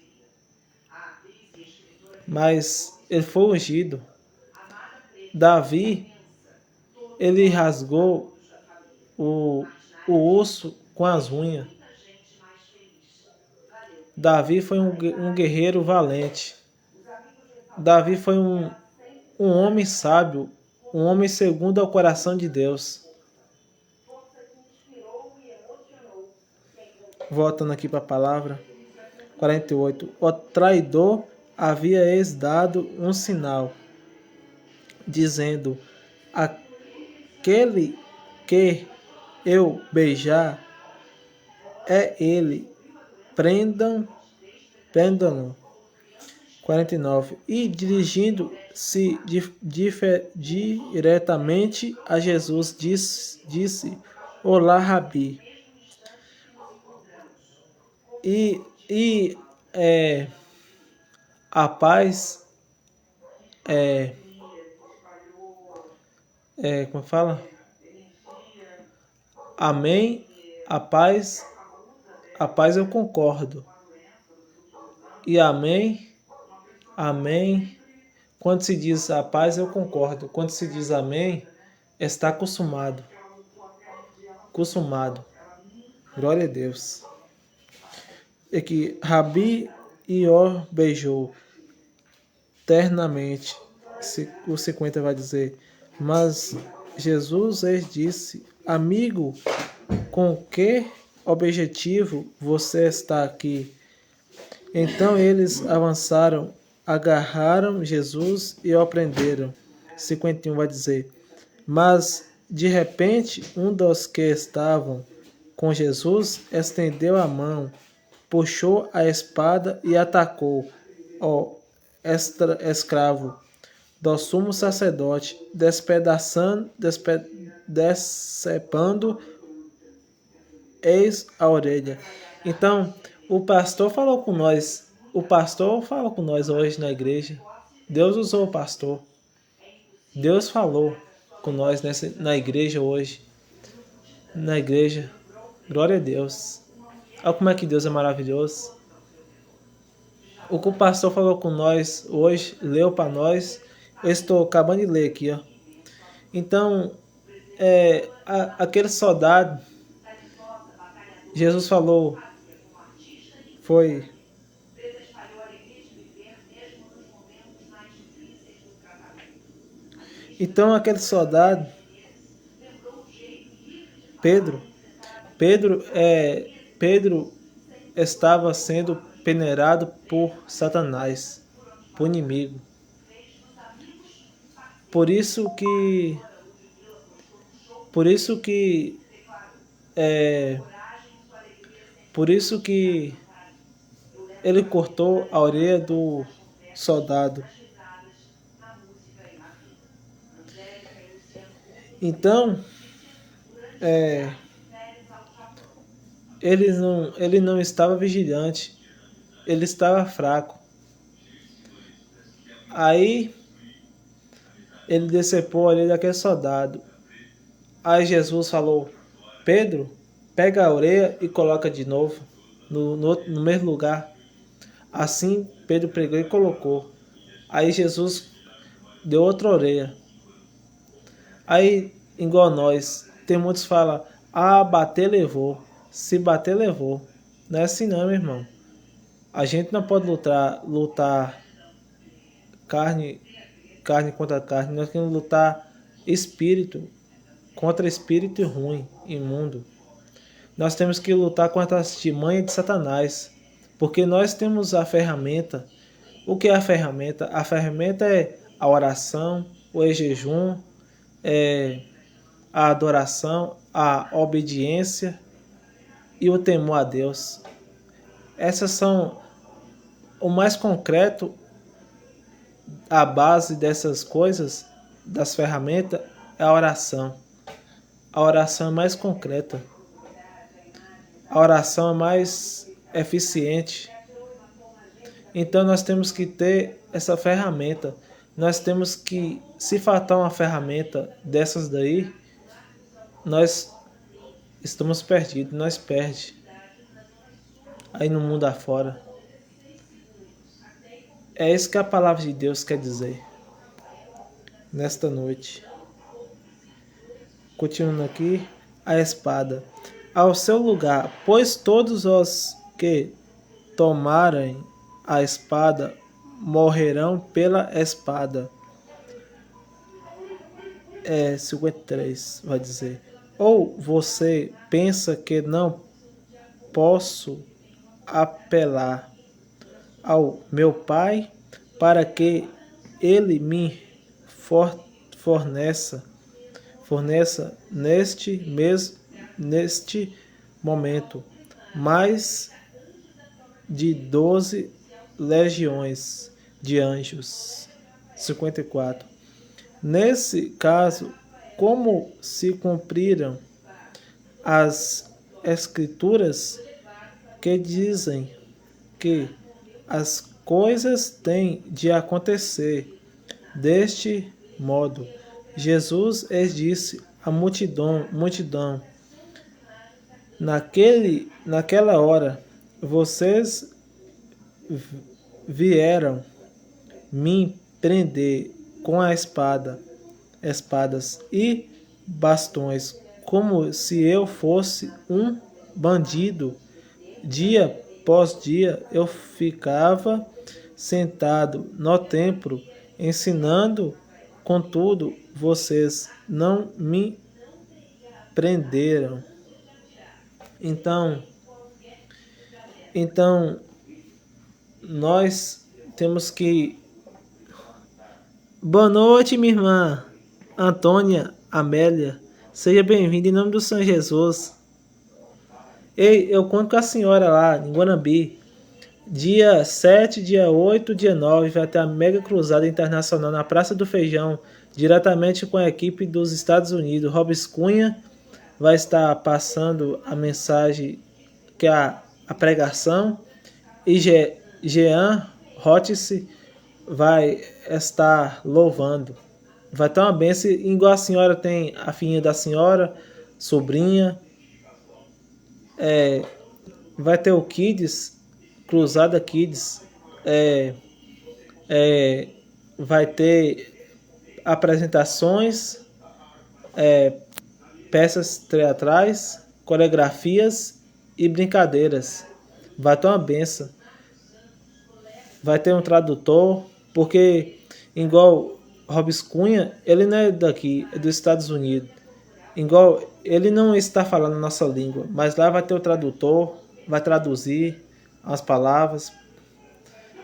Mas ele foi ungido. Davi, ele rasgou o osso com as unhas. Davi foi um guerreiro valente. Davi foi um homem sábio, um homem segundo ao coração de Deus. Voltando aqui para a palavra, 48. O traidor havia-lhes dado um sinal, dizendo: aquele que eu beijar é ele, prendam-no. 49. E dirigindo-se diretamente a Jesus, disse: Olá, Rabi. E a paz, como fala? Amém, a paz eu concordo. E amém, amém. Quando se diz a paz, eu concordo. Quando se diz amém, está consumado. Consumado. Glória a Deus. É que Rabi Ior beijou ternamente. O 50 vai dizer: mas Jesus lhes disse: amigo, com que objetivo você está aqui? Então eles avançaram, agarraram Jesus e o prenderam. 51 vai dizer: mas de repente um dos que estavam com Jesus estendeu a mão, puxou a espada e atacou o escravo do sumo sacerdote, decepando eis a orelha. Então, o pastor falou com nós. O pastor fala com nós hoje na igreja. Deus usou o pastor. Deus falou com nós na igreja hoje. Na igreja. Glória a Deus. Olha como é que Deus é maravilhoso. O que o pastor falou com nós hoje, leu para nós, eu estou acabando de ler aqui, ó. Então, aquele soldado, Jesus falou, foi... Então, aquele soldado, Pedro estava sendo peneirado por Satanás, por inimigo. Por isso que É por isso que ele cortou a orelha do soldado. Então, é, ele não estava vigilante, ele estava fraco. Aí ele decepou a orelha daquele soldado. Aí Jesus falou: Pedro, pega a orelha e coloca de novo no mesmo lugar. Assim Pedro pegou e colocou. Aí Jesus deu outra orelha. Aí, igual nós, tem muitos que falam: ah, bater levou. Se bater levou. Não é assim não, meu irmão. A gente não pode lutar carne, carne contra carne. Nós temos que lutar espírito contra espírito ruim, imundo. Nós temos que lutar contra a artimanha de Satanás, porque nós temos a ferramenta. O que é a ferramenta? A ferramenta é a oração, o jejum, é a adoração, a obediência e o temor a Deus. Essas são o mais concreto, a base dessas coisas, das ferramentas, é a oração. A oração é mais concreta. A oração é mais eficiente. Então nós temos que ter essa ferramenta. Nós temos que, se faltar uma ferramenta dessas daí, nós estamos perdidos, nós perdemos. Aí no mundo afora. É isso que a palavra de Deus quer dizer. Nesta noite. Continuando aqui, a espada. Ao seu lugar, pois todos os que tomarem a espada morrerão pela espada. 53 vai dizer. Ou você pensa que não posso apelar ao meu Pai para que ele me forneça neste momento mais de 12 legiões de anjos. 54. Nesse caso, como se cumpriram as escrituras que dizem que as coisas têm de acontecer deste modo, Jesus disse à multidão, naquela hora, vocês vieram me prender com a espadas e bastões, como se eu fosse um bandido. Dia após dia eu ficava sentado no templo ensinando, contudo vocês não me prenderam. Então nós temos que... Boa noite, minha irmã Antônia Amélia. Seja bem-vinda em nome do Senhor Jesus. Ei, eu conto com a senhora lá em Guanambi. Dia 7, dia 8, dia 9 vai ter a mega cruzada internacional na Praça do Feijão, diretamente com a equipe dos Estados Unidos. Robes Cunha vai estar passando a mensagem, que é a pregação, e Jean Rotice vai estar louvando. Vai ter uma bênção, igual a senhora tem a filhinha da senhora, sobrinha. Vai ter o Kids, Cruzada Kids. Vai ter apresentações, peças teatrais, coreografias e brincadeiras. Vai ter uma benção. Vai ter um tradutor, porque igual Robes Cunha, ele não é daqui, é dos Estados Unidos. Igual ele não está falando a nossa língua, mas lá vai ter o tradutor, vai traduzir as palavras.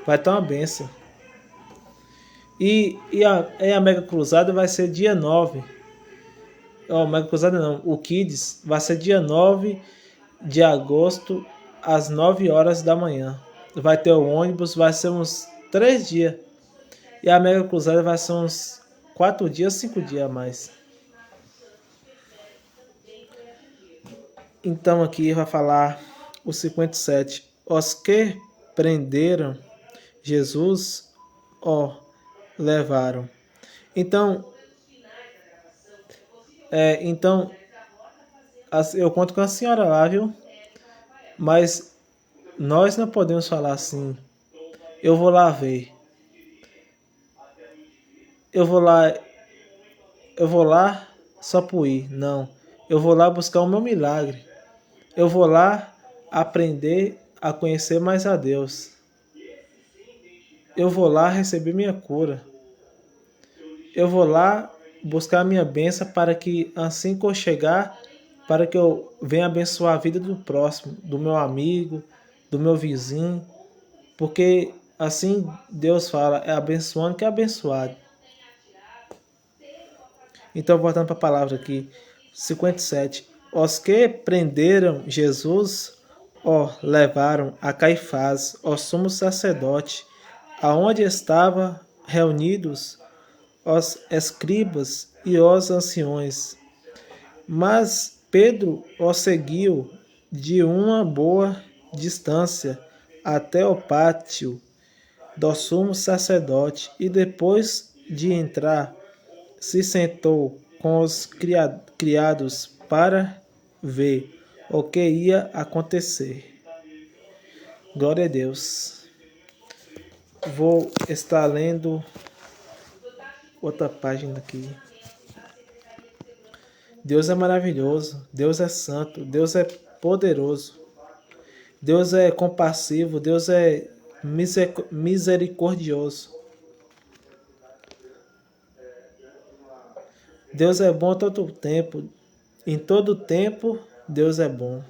Vai ter uma benção. E a Mega Cruzada vai ser dia 9. Ó, Mega Cruzada não, o Kids vai ser dia 9 de agosto, às 9 horas da manhã. Vai ter o ônibus, vai ser uns 3 dias. E a Mega Cruzada vai ser uns 4 dias, 5 dias a mais. Então aqui vai falar o 57. Os que prenderam Jesus, ó, levaram. Então, então eu conto com a senhora lá, viu? Mas nós não podemos falar assim. Eu vou lá ver. Eu vou lá, eu vou lá só por ir. Não. Eu vou lá buscar o meu milagre. Eu vou lá aprender a conhecer mais a Deus. Eu vou lá receber minha cura. Eu vou lá buscar a minha bênção para que assim que eu chegar, para que eu venha abençoar a vida do próximo, do meu amigo, do meu vizinho, porque assim Deus fala, é abençoando que é abençoado. Então, voltando para a palavra aqui, 57. Os que prenderam Jesus, ó, levaram a Caifás, ó sumo sacerdote, aonde estavam reunidos os escribas e os anciões. Mas Pedro o seguiu de uma boa distância até o pátio do sumo sacerdote e depois de entrar, se sentou com os criados para ver o que ia acontecer. Glória a Deus. Vou estar lendo outra página aqui. Deus é maravilhoso, Deus é santo, Deus é poderoso, Deus é compassivo, Deus é misericordioso. Deus é bom todo o tempo. Em todo tempo, Deus é bom.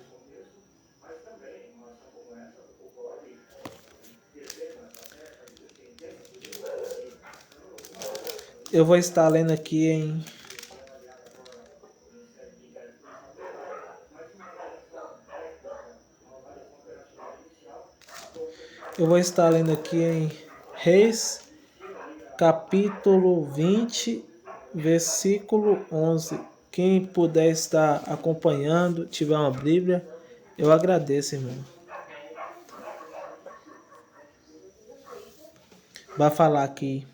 Eu vou estar lendo aqui em Reis, capítulo 20, versículo 11. Quem puder estar acompanhando, tiver uma Bíblia, eu agradeço, irmão. Vai falar aqui.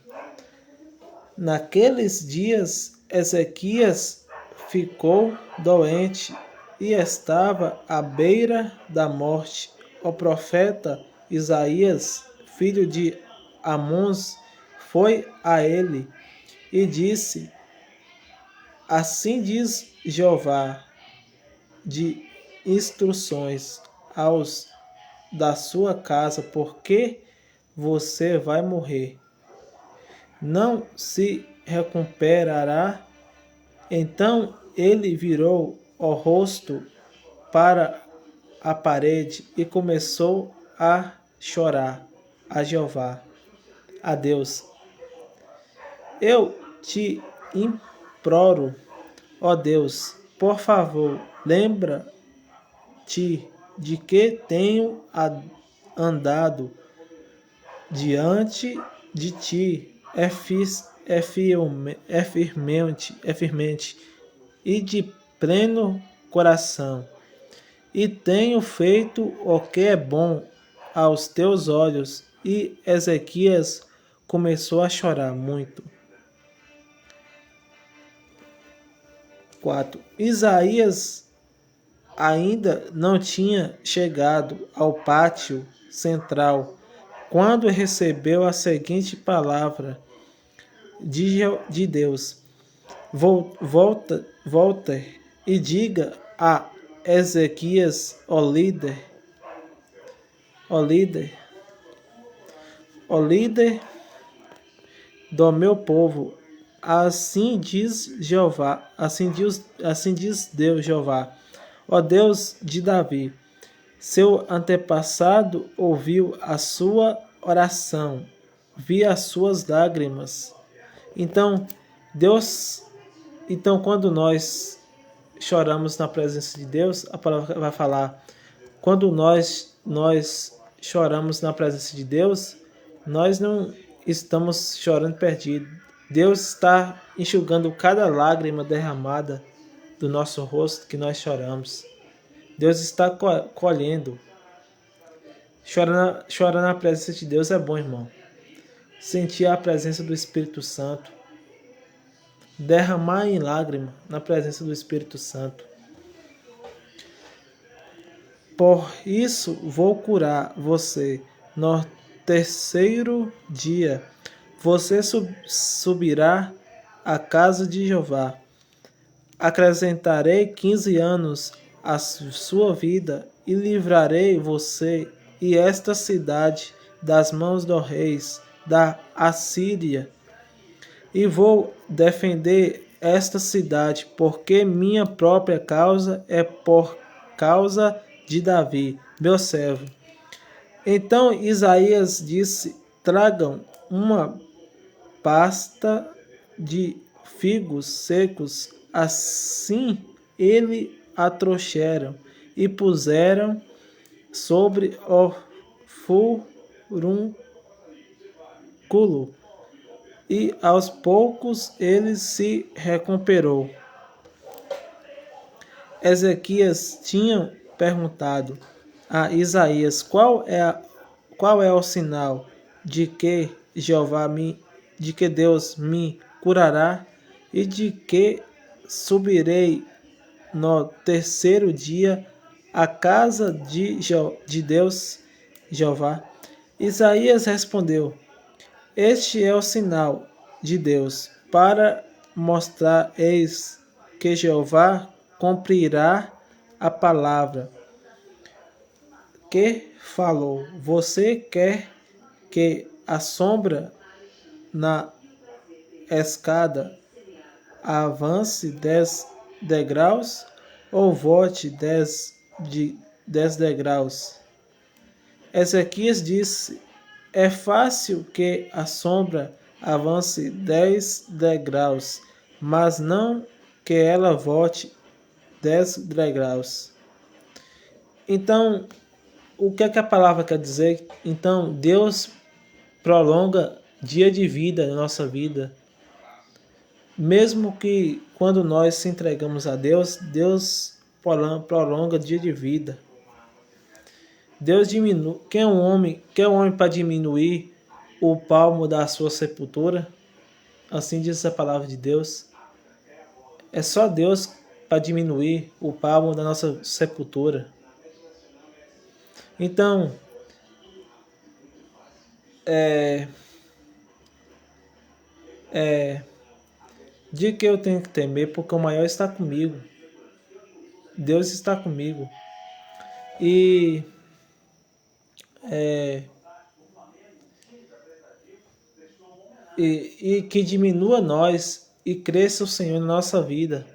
Naqueles dias, Ezequias ficou doente e estava à beira da morte. O profeta Isaías, filho de Amós, foi a ele e disse: Assim diz Jeová, de instruções aos da sua casa, porque você vai morrer. Não se recuperará. Então ele virou o rosto para a parede e começou a chorar a Jeová, a Deus. Eu te imploro, ó Deus, por favor, lembra-te de que tenho andado diante de ti, firmemente e de pleno coração, e tenho feito o que é bom aos teus olhos. E Ezequias começou a chorar muito. 4. Isaías ainda não tinha chegado ao pátio central quando recebeu a seguinte palavra de Deus: volta e diga a Ezequias, o líder do meu povo, assim diz Jeová, assim diz Deus Jeová, ó Deus de Davi. Seu antepassado ouviu a sua oração, vi as suas lágrimas. Então Deus Então, quando nós choramos na presença de Deus, a palavra vai falar, quando nós choramos na presença de Deus, nós não estamos chorando perdido. Deus está enxugando cada lágrima derramada do nosso rosto que nós choramos. Deus está colhendo. Chorar na presença de Deus é bom, irmão. Sentir a presença do Espírito Santo. Derramar em lágrima na presença do Espírito Santo. Por isso vou curar você no terceiro dia. Você subirá à casa de Jeová. Acrescentarei 15 anos à sua vida e livrarei você e esta cidade das mãos dos reis da Assíria. E vou defender esta cidade, porque minha própria causa é por causa de Davi, meu servo. Então Isaías disse: tragam uma pasta de figos secos. Assim ele a trouxeram e puseram sobre o furúnculo, e aos poucos ele se recuperou. Ezequias tinha perguntado a Isaías qual é o sinal de que de que Deus me curará e de que subirei no terceiro dia à casa de Deus, Jeová. Isaías respondeu: este é o sinal de Deus para mostrar, eis que Jeová cumprirá a palavra que falou. Você quer que a sombra na escada avance 10 degraus ou volte 10 degraus? Ezequias disse: é fácil que a sombra avance 10 degraus, mas não que ela volte 10 degraus. Então, o que é que a palavra quer dizer? Então, Deus prolonga dia de vida na nossa vida. Mesmo que quando nós se entregamos a Deus, Deus prolonga dia de vida. Deus diminui. Quem é um homem para diminuir o palmo da sua sepultura? Assim diz a palavra de Deus. É só Deus para diminuir o palmo da nossa sepultura. Então, de que eu tenho que temer, porque o maior está comigo. Deus está comigo. E que diminua nós e cresça o Senhor na nossa vida.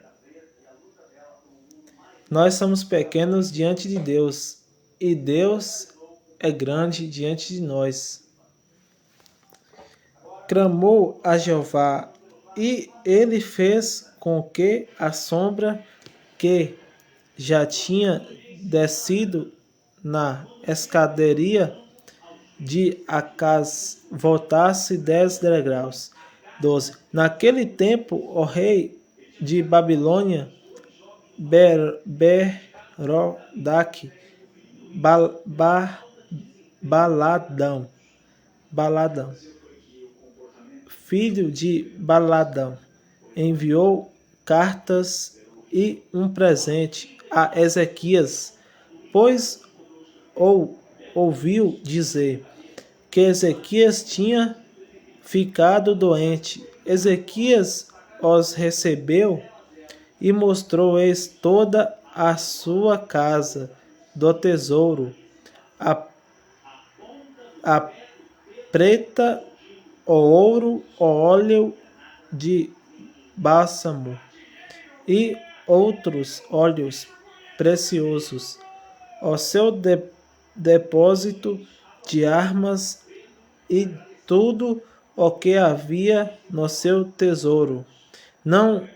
Nós somos pequenos diante de Deus e Deus é grande diante de nós. Clamou a Jeová e ele fez com que a sombra que já tinha descido na escadaria de Acaz voltasse 10 degraus. 12. Naquele tempo, o rei de Babilônia, Berodac, Baladão, filho de Baladão, enviou cartas e um presente a Ezequias, pois ouviu dizer que Ezequias tinha ficado doente. Ezequias os recebeu e mostrou-lhes toda a sua casa do tesouro, a preta, o ouro, o óleo de bálsamo e outros óleos preciosos, o seu depósito de armas e tudo o que havia no seu tesouro. Não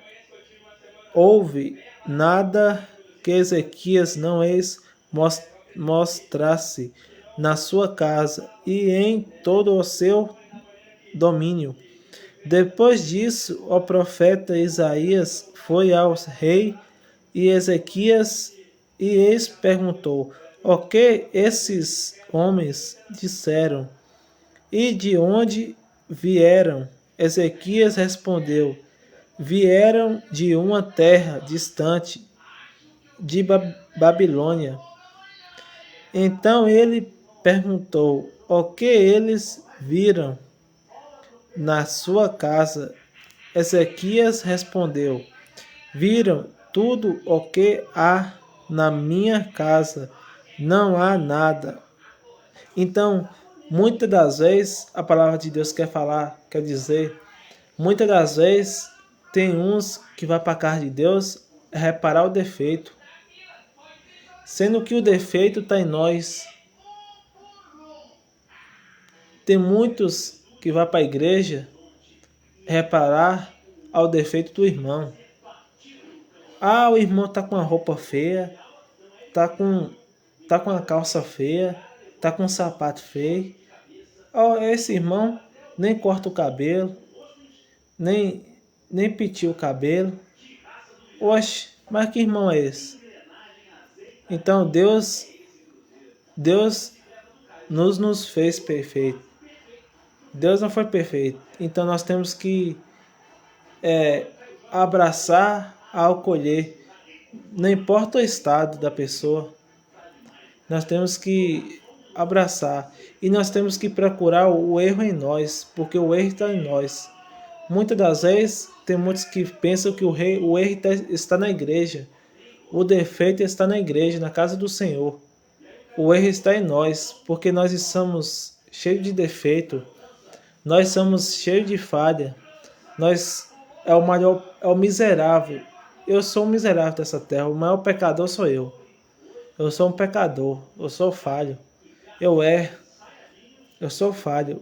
houve nada que Ezequias não mostrasse na sua casa e em todo o seu domínio. Depois disso, o profeta Isaías foi ao rei e Ezequias e eles perguntou: o que esses homens disseram? E de onde vieram? Ezequias respondeu: vieram de uma terra distante, de Babilônia. Então ele perguntou: o que eles viram na sua casa? Ezequias respondeu: viram tudo o que há na minha casa, não há nada. Então, muitas das vezes, a palavra de Deus quer dizer, muitas das vezes, tem uns que vai para a casa de Deus reparar o defeito, sendo que o defeito está em nós. Tem muitos que vai para a igreja reparar ao defeito do irmão. O irmão está com a roupa feia, está com a calça feia, está com um sapato feio. Esse irmão nem corta o cabelo, nem penteia o cabelo. Oxe, mas que irmão é esse? Então Deus nos fez perfeito. Deus não foi perfeito. Então nós temos que abraçar ao acolher. Não importa o estado da pessoa, nós temos que abraçar. E nós temos que procurar o erro em nós, porque o erro está em nós. Muitas das vezes, tem muitos que pensam que o erro está na igreja. O defeito está na igreja, na casa do Senhor. O erro está em nós, porque nós estamos cheios de defeito. Nós somos cheios de falha. Nós é o miserável. Eu sou o miserável dessa terra. O maior pecador sou eu. Eu sou um pecador. Eu sou falho. Eu erro. Eu sou falho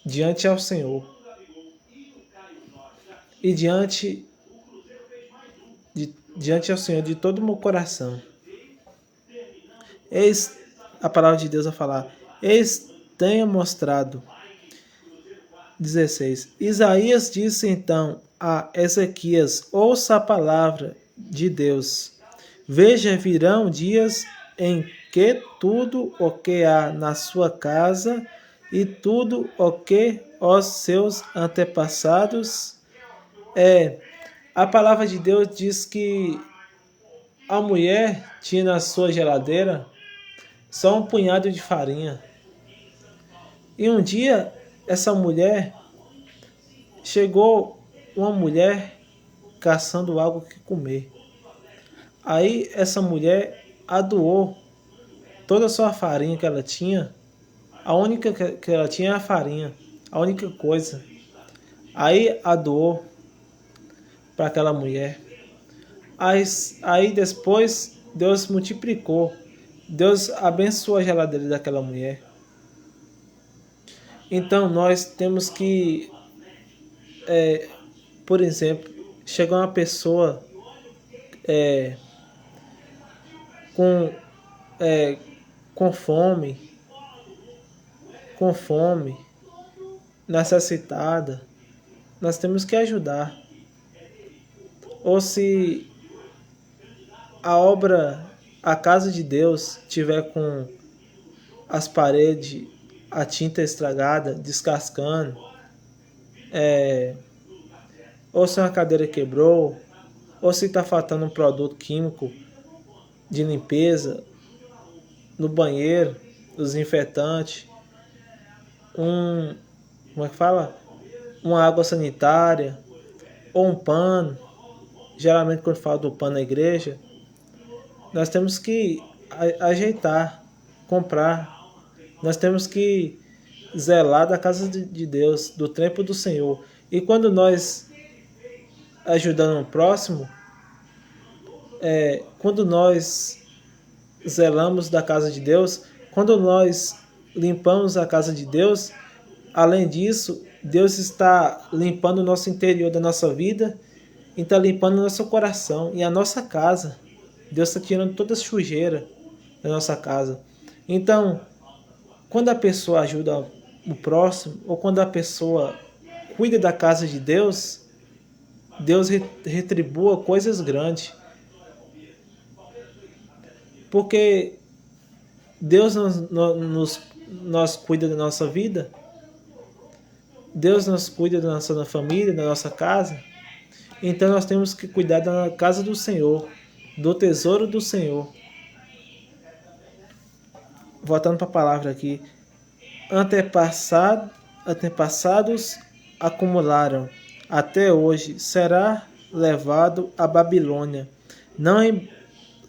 diante ao Senhor. E diante ao Senhor de todo o meu coração. Eis a palavra de Deus a falar. Eis tenha mostrado. 16. Isaías disse então a Ezequias: ouça a palavra de Deus. Veja, virão dias em que tudo o que há na sua casa e tudo o que os seus antepassados a palavra de Deus diz que a mulher tinha na sua geladeira só um punhado de farinha. E um dia essa mulher chegou uma mulher caçando algo que comer. Aí essa mulher doou toda a sua farinha que ela tinha. A única que ela tinha é a farinha, a única coisa. Aí a doou para aquela mulher. Aí depois Deus multiplicou. Deus abençoou a geladeira daquela mulher. Então nós temos que, por exemplo, chegar uma pessoa com fome, necessitada, nós temos que ajudar. Ou se a casa de Deus tiver com as paredes, a tinta estragada, descascando, ou se uma cadeira quebrou, ou se está faltando um produto químico de limpeza no banheiro, desinfetante, uma água sanitária ou um pano. Geralmente quando fala do pano na igreja, nós temos que ajeitar, comprar. Nós temos que zelar da casa de Deus, do templo do Senhor. E quando nós ajudamos o próximo, quando nós zelamos da casa de Deus, quando nós limpamos a casa de Deus, além disso, Deus está limpando o nosso interior da nossa vida. e está limpando o nosso coração e a nossa casa. Deus está tirando toda a sujeira da nossa casa. Então, quando a pessoa ajuda o próximo, ou quando a pessoa cuida da casa de Deus, Deus retribua coisas grandes. Porque Deus nos cuida da nossa vida, Deus nos cuida da nossa família, da nossa casa. Então nós temos que cuidar da casa do Senhor, do tesouro do Senhor. Voltando para a palavra aqui. Antepassados acumularam, até hoje será levado à Babilônia.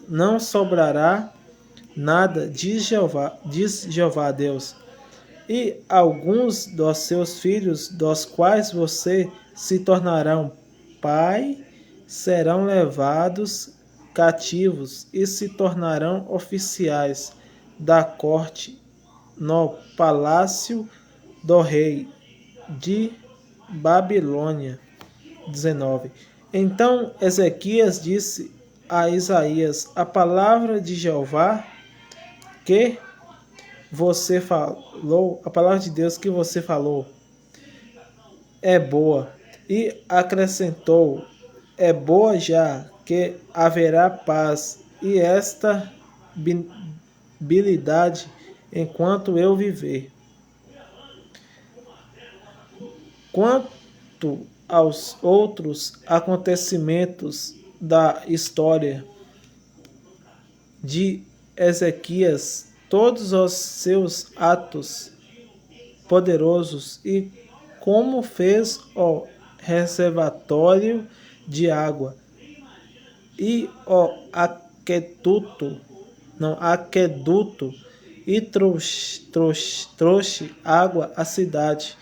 Não sobrará nada, diz Jeová Deus. E alguns dos seus filhos, dos quais você se tornarão pai, serão levados cativos e se tornarão oficiais da corte no palácio do rei de Babilônia. 19. Então Ezequias disse a Isaías: a palavra de Jeová que você falou, a palavra de Deus que você falou é boa. E acrescentou: é boa já que haverá paz e estabilidade enquanto eu viver. Quanto aos outros acontecimentos da história de Ezequias, todos os seus atos poderosos e como fez o reservatório de água e o aqueduto e trouxe água à cidade,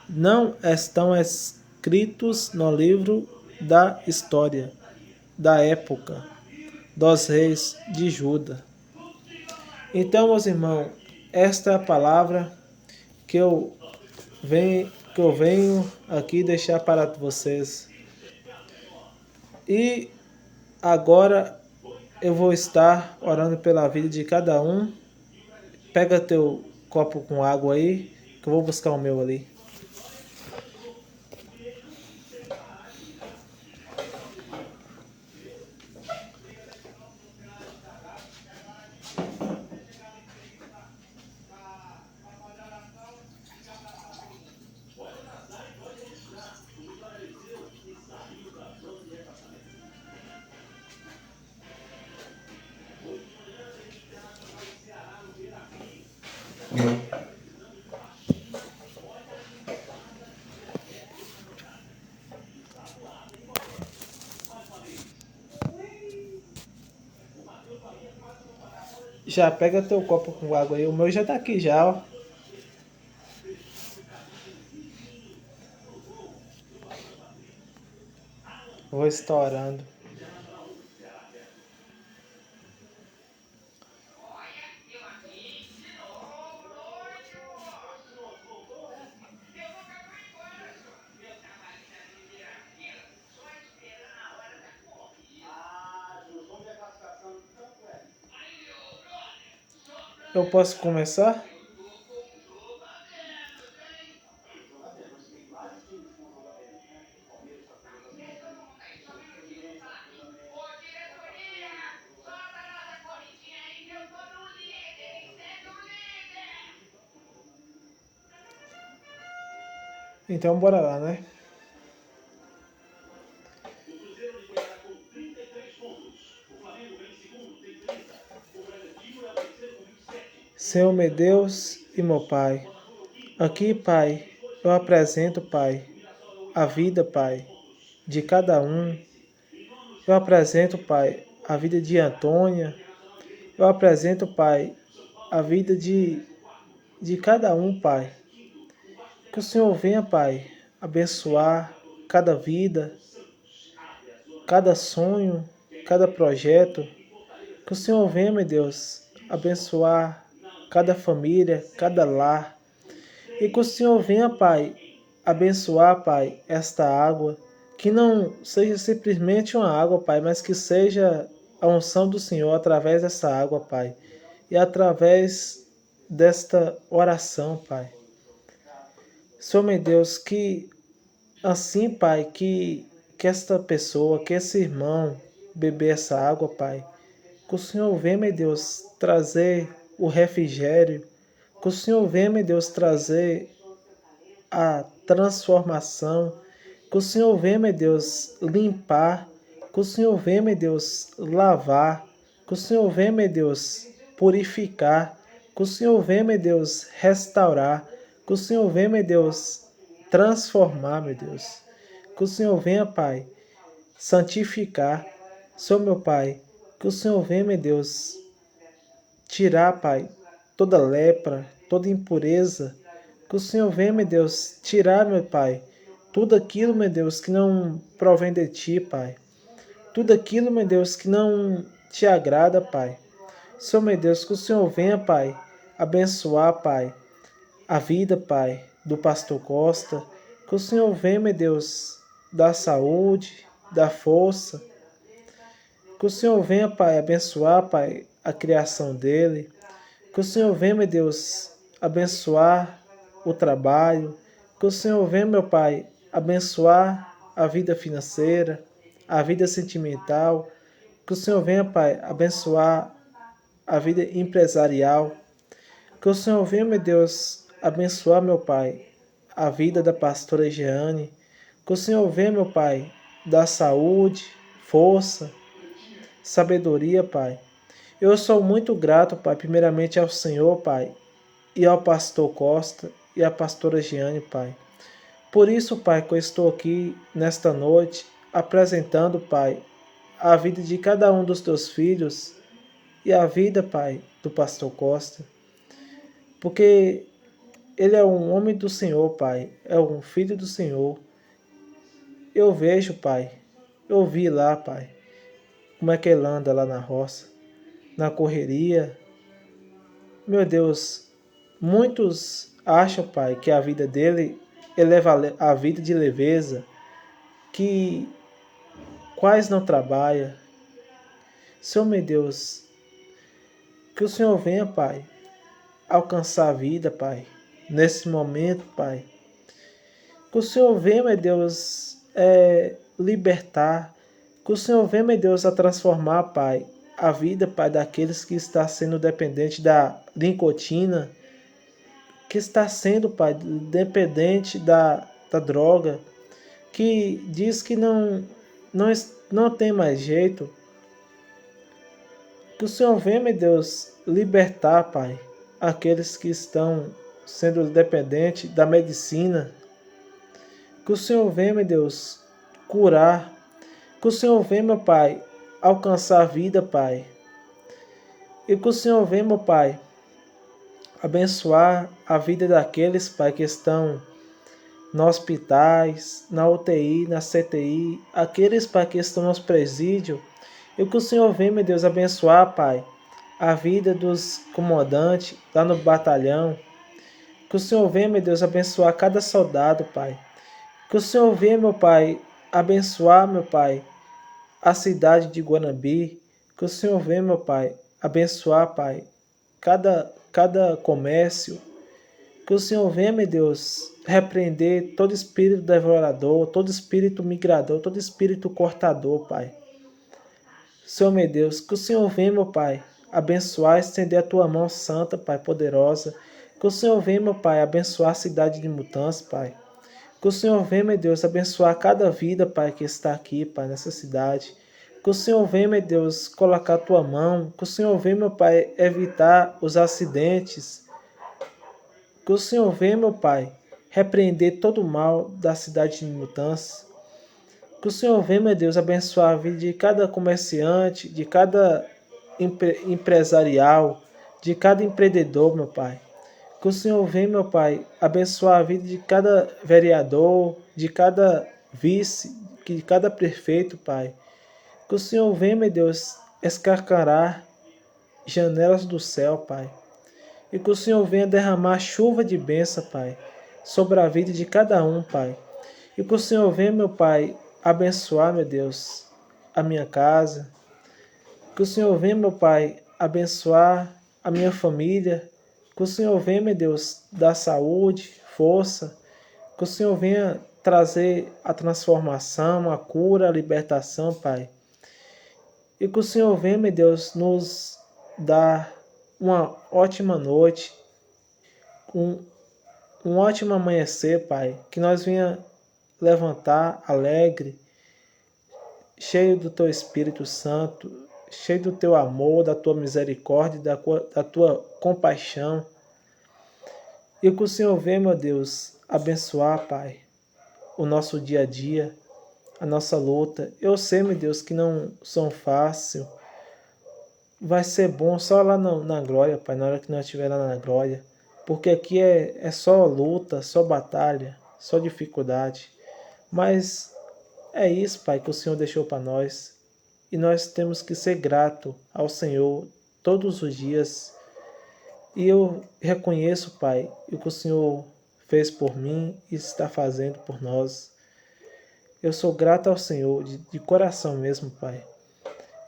não estão escritos no livro da história da época dos reis de Judá. Então, meus irmãos, esta é a palavra que eu venho aqui deixar para vocês. E agora eu vou estar orando pela vida de cada um. Pega teu copo com água aí, que eu vou buscar o meu ali. Já pega teu copo com água aí. O meu já tá aqui já, ó. Vou estourando. Eu posso começar? Então bora lá, né? Senhor meu Deus e meu Pai, aqui, Pai, eu apresento, Pai, a vida, Pai, de cada um. Eu apresento, Pai, a vida de Antônia. Eu apresento, Pai, a vida de cada um, Pai. Que o Senhor venha, Pai, abençoar cada vida, cada sonho, cada projeto. Que o Senhor venha, meu Deus, abençoar cada família, cada lar. E que o Senhor venha, Pai, abençoar, Pai, esta água Que não seja simplesmente uma água, Pai, mas que seja a unção do Senhor através dessa água, Pai. E através desta oração, Pai. Senhor, meu Deus, que assim, Pai, que esta pessoa, que esse irmão beber essa água, Pai. Que o Senhor venha, meu Deus, trazer o refrigério. Que o Senhor venha, meu Deus, trazer a transformação. Que o Senhor venha, meu Deus, limpar. Que o Senhor venha, meu Deus, lavar. Que o Senhor venha, meu Deus, purificar. Que o Senhor venha, meu Deus, restaurar. Que o Senhor venha, meu Deus, transformar, meu Deus. Que o Senhor venha, Pai, santificar. Senhor, meu Pai, que o Senhor venha, meu Deus, tirar, Pai, toda lepra, toda impureza. Que o Senhor venha, meu Deus, tirar, meu Pai, tudo aquilo, meu Deus, que não provém de Ti, Pai. Tudo aquilo, meu Deus, que não te agrada, Pai. Senhor, meu Deus, que o Senhor venha, Pai, abençoar, Pai, a vida, Pai, do pastor Costa. Que o Senhor venha, meu Deus, dar saúde, dar força. Que o Senhor venha, Pai, abençoar, Pai, a criação dele. Que o Senhor venha, meu Deus, abençoar o trabalho. Que o Senhor venha, meu Pai, abençoar a vida financeira, a vida sentimental. Que o Senhor venha, Pai, abençoar a vida empresarial. Que o Senhor venha, meu Deus, abençoar, meu Pai, a vida da pastora Jeane. Que o Senhor venha, meu Pai, dar saúde, força, sabedoria, Pai. Eu sou muito grato, Pai, primeiramente ao Senhor, Pai, e ao pastor Costa e à pastora Jeane, Pai. Por isso, Pai, que eu estou aqui nesta noite apresentando, Pai, a vida de cada um dos teus filhos e a vida, Pai, do pastor Costa. Porque ele é um homem do Senhor, Pai, é um filho do Senhor. Eu vejo, Pai, eu vi lá, Pai, como é que ele anda lá na roça, na correria. Meu Deus, muitos acham, Pai, que a vida dele eleva a vida de leveza, que quase não trabalha. Senhor, meu Deus, que o Senhor venha, Pai, alcançar a vida, Pai, nesse momento, Pai. Que o Senhor venha, meu Deus, libertar. Que o Senhor venha, meu Deus, a transformar, Pai, a vida, Pai, daqueles que está sendo dependente da nicotina, que está sendo, Pai, dependente da droga, que diz que não tem mais jeito. Que o Senhor venha, meu Deus, libertar, Pai, aqueles que estão sendo dependentes da medicina. Que o Senhor venha, meu Deus, curar. Que o Senhor venha, meu Pai, alcançar a vida, Pai. E que o Senhor venha, meu Pai, abençoar a vida daqueles, Pai, que estão nos hospitais, na UTI, na CTI, aqueles, Pai, que estão nos presídios. E que o Senhor venha, meu Deus, abençoar, Pai, a vida dos comandantes lá no batalhão. Que o Senhor venha, meu Deus, abençoar cada soldado, Pai. Que o Senhor venha, meu Pai, abençoar, meu Pai, a cidade de Guanambi. Que o Senhor venha, meu Pai, abençoar, Pai, cada comércio. Que o Senhor venha, meu Deus, repreender todo espírito devorador, todo espírito migrador, todo espírito cortador, Pai. Senhor, meu Deus, que o Senhor venha, meu Pai, abençoar, estender a tua mão santa, Pai, poderosa. Que o Senhor venha, meu Pai, abençoar a cidade de Mutança, Pai. Que o Senhor venha, meu Deus, abençoar cada vida, Pai, que está aqui, Pai, nessa cidade. Que o Senhor venha, meu Deus, colocar a tua mão. Que o Senhor venha, meu Pai, evitar os acidentes. Que o Senhor venha, meu Pai, repreender todo o mal da cidade de Mutança. Que o Senhor venha, meu Deus, abençoar a vida de cada comerciante, de cada empresarial, de cada empreendedor, meu Pai. Que o Senhor venha, meu Pai, abençoar a vida de cada vereador, de cada vice, de cada prefeito, Pai. Que o Senhor venha, meu Deus, escancarar janelas do céu, Pai. E que o Senhor venha derramar chuva de bênção, Pai, sobre a vida de cada um, Pai. E que o Senhor venha, meu Pai, abençoar, meu Deus, a minha casa. Que o Senhor venha, meu Pai, abençoar a minha família. Que o Senhor venha, meu Deus, dar saúde, força. Que o Senhor venha trazer a transformação, a cura, a libertação, Pai. E que o Senhor venha, meu Deus, nos dar uma ótima noite, um ótimo amanhecer, Pai. Que nós venha levantar alegre, cheio do Teu Espírito Santo, cheio do Teu amor, da Tua misericórdia, da Tua compaixão. E que o Senhor venha, meu Deus, abençoar, Pai, o nosso dia a dia, a nossa luta. Eu sei, meu Deus, que não são fácil. Vai ser bom só lá na glória, Pai, na hora que nós estiver lá na glória. Porque aqui é só luta, só batalha, só dificuldade. Mas é isso, Pai, que o Senhor deixou para nós. E nós temos que ser grato ao Senhor todos os dias. E eu reconheço, Pai, o que o Senhor fez por mim e está fazendo por nós. Eu sou grato ao Senhor, de coração mesmo, Pai.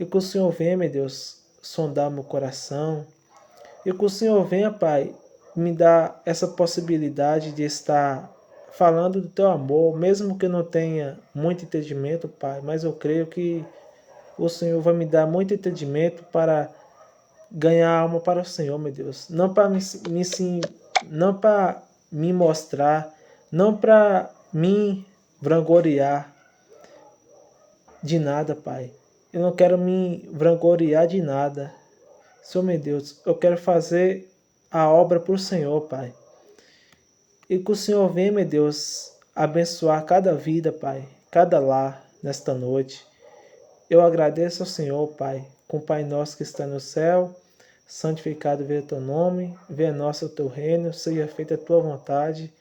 E que o Senhor venha, meu Deus, sondar meu coração. E que o Senhor venha, Pai, me dar essa possibilidade de estar falando do Teu amor, mesmo que eu não tenha muito entendimento, Pai. Mas eu creio que o Senhor vai me dar muito entendimento para ganhar alma para o Senhor, meu Deus. Não para não para me mostrar, não para me vangloriar de nada, Pai. Eu não quero me vangloriar de nada. Senhor, meu Deus, eu quero fazer a obra para o Senhor, Pai. E que o Senhor venha, meu Deus, abençoar cada vida, Pai, cada lar nesta noite. Eu agradeço ao Senhor, Pai, com o Pai nosso que está no céu, santificado seja o teu nome, venha a nós o teu reino, seja feita a tua vontade,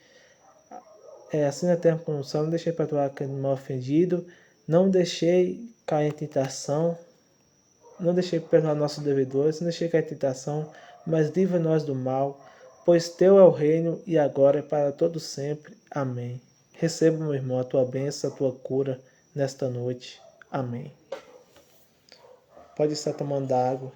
assim na terra como no céu. Não deixei para tua que mal ofendido, não deixei cair em tentação, não deixei perdoar nossos devedores, não deixei cair em tentação, mas livra nós do mal, pois teu é o reino e agora é para todo sempre. Amém. Receba, meu irmão, a tua bênção, a tua cura nesta noite. Amém. Pode estar tomando água.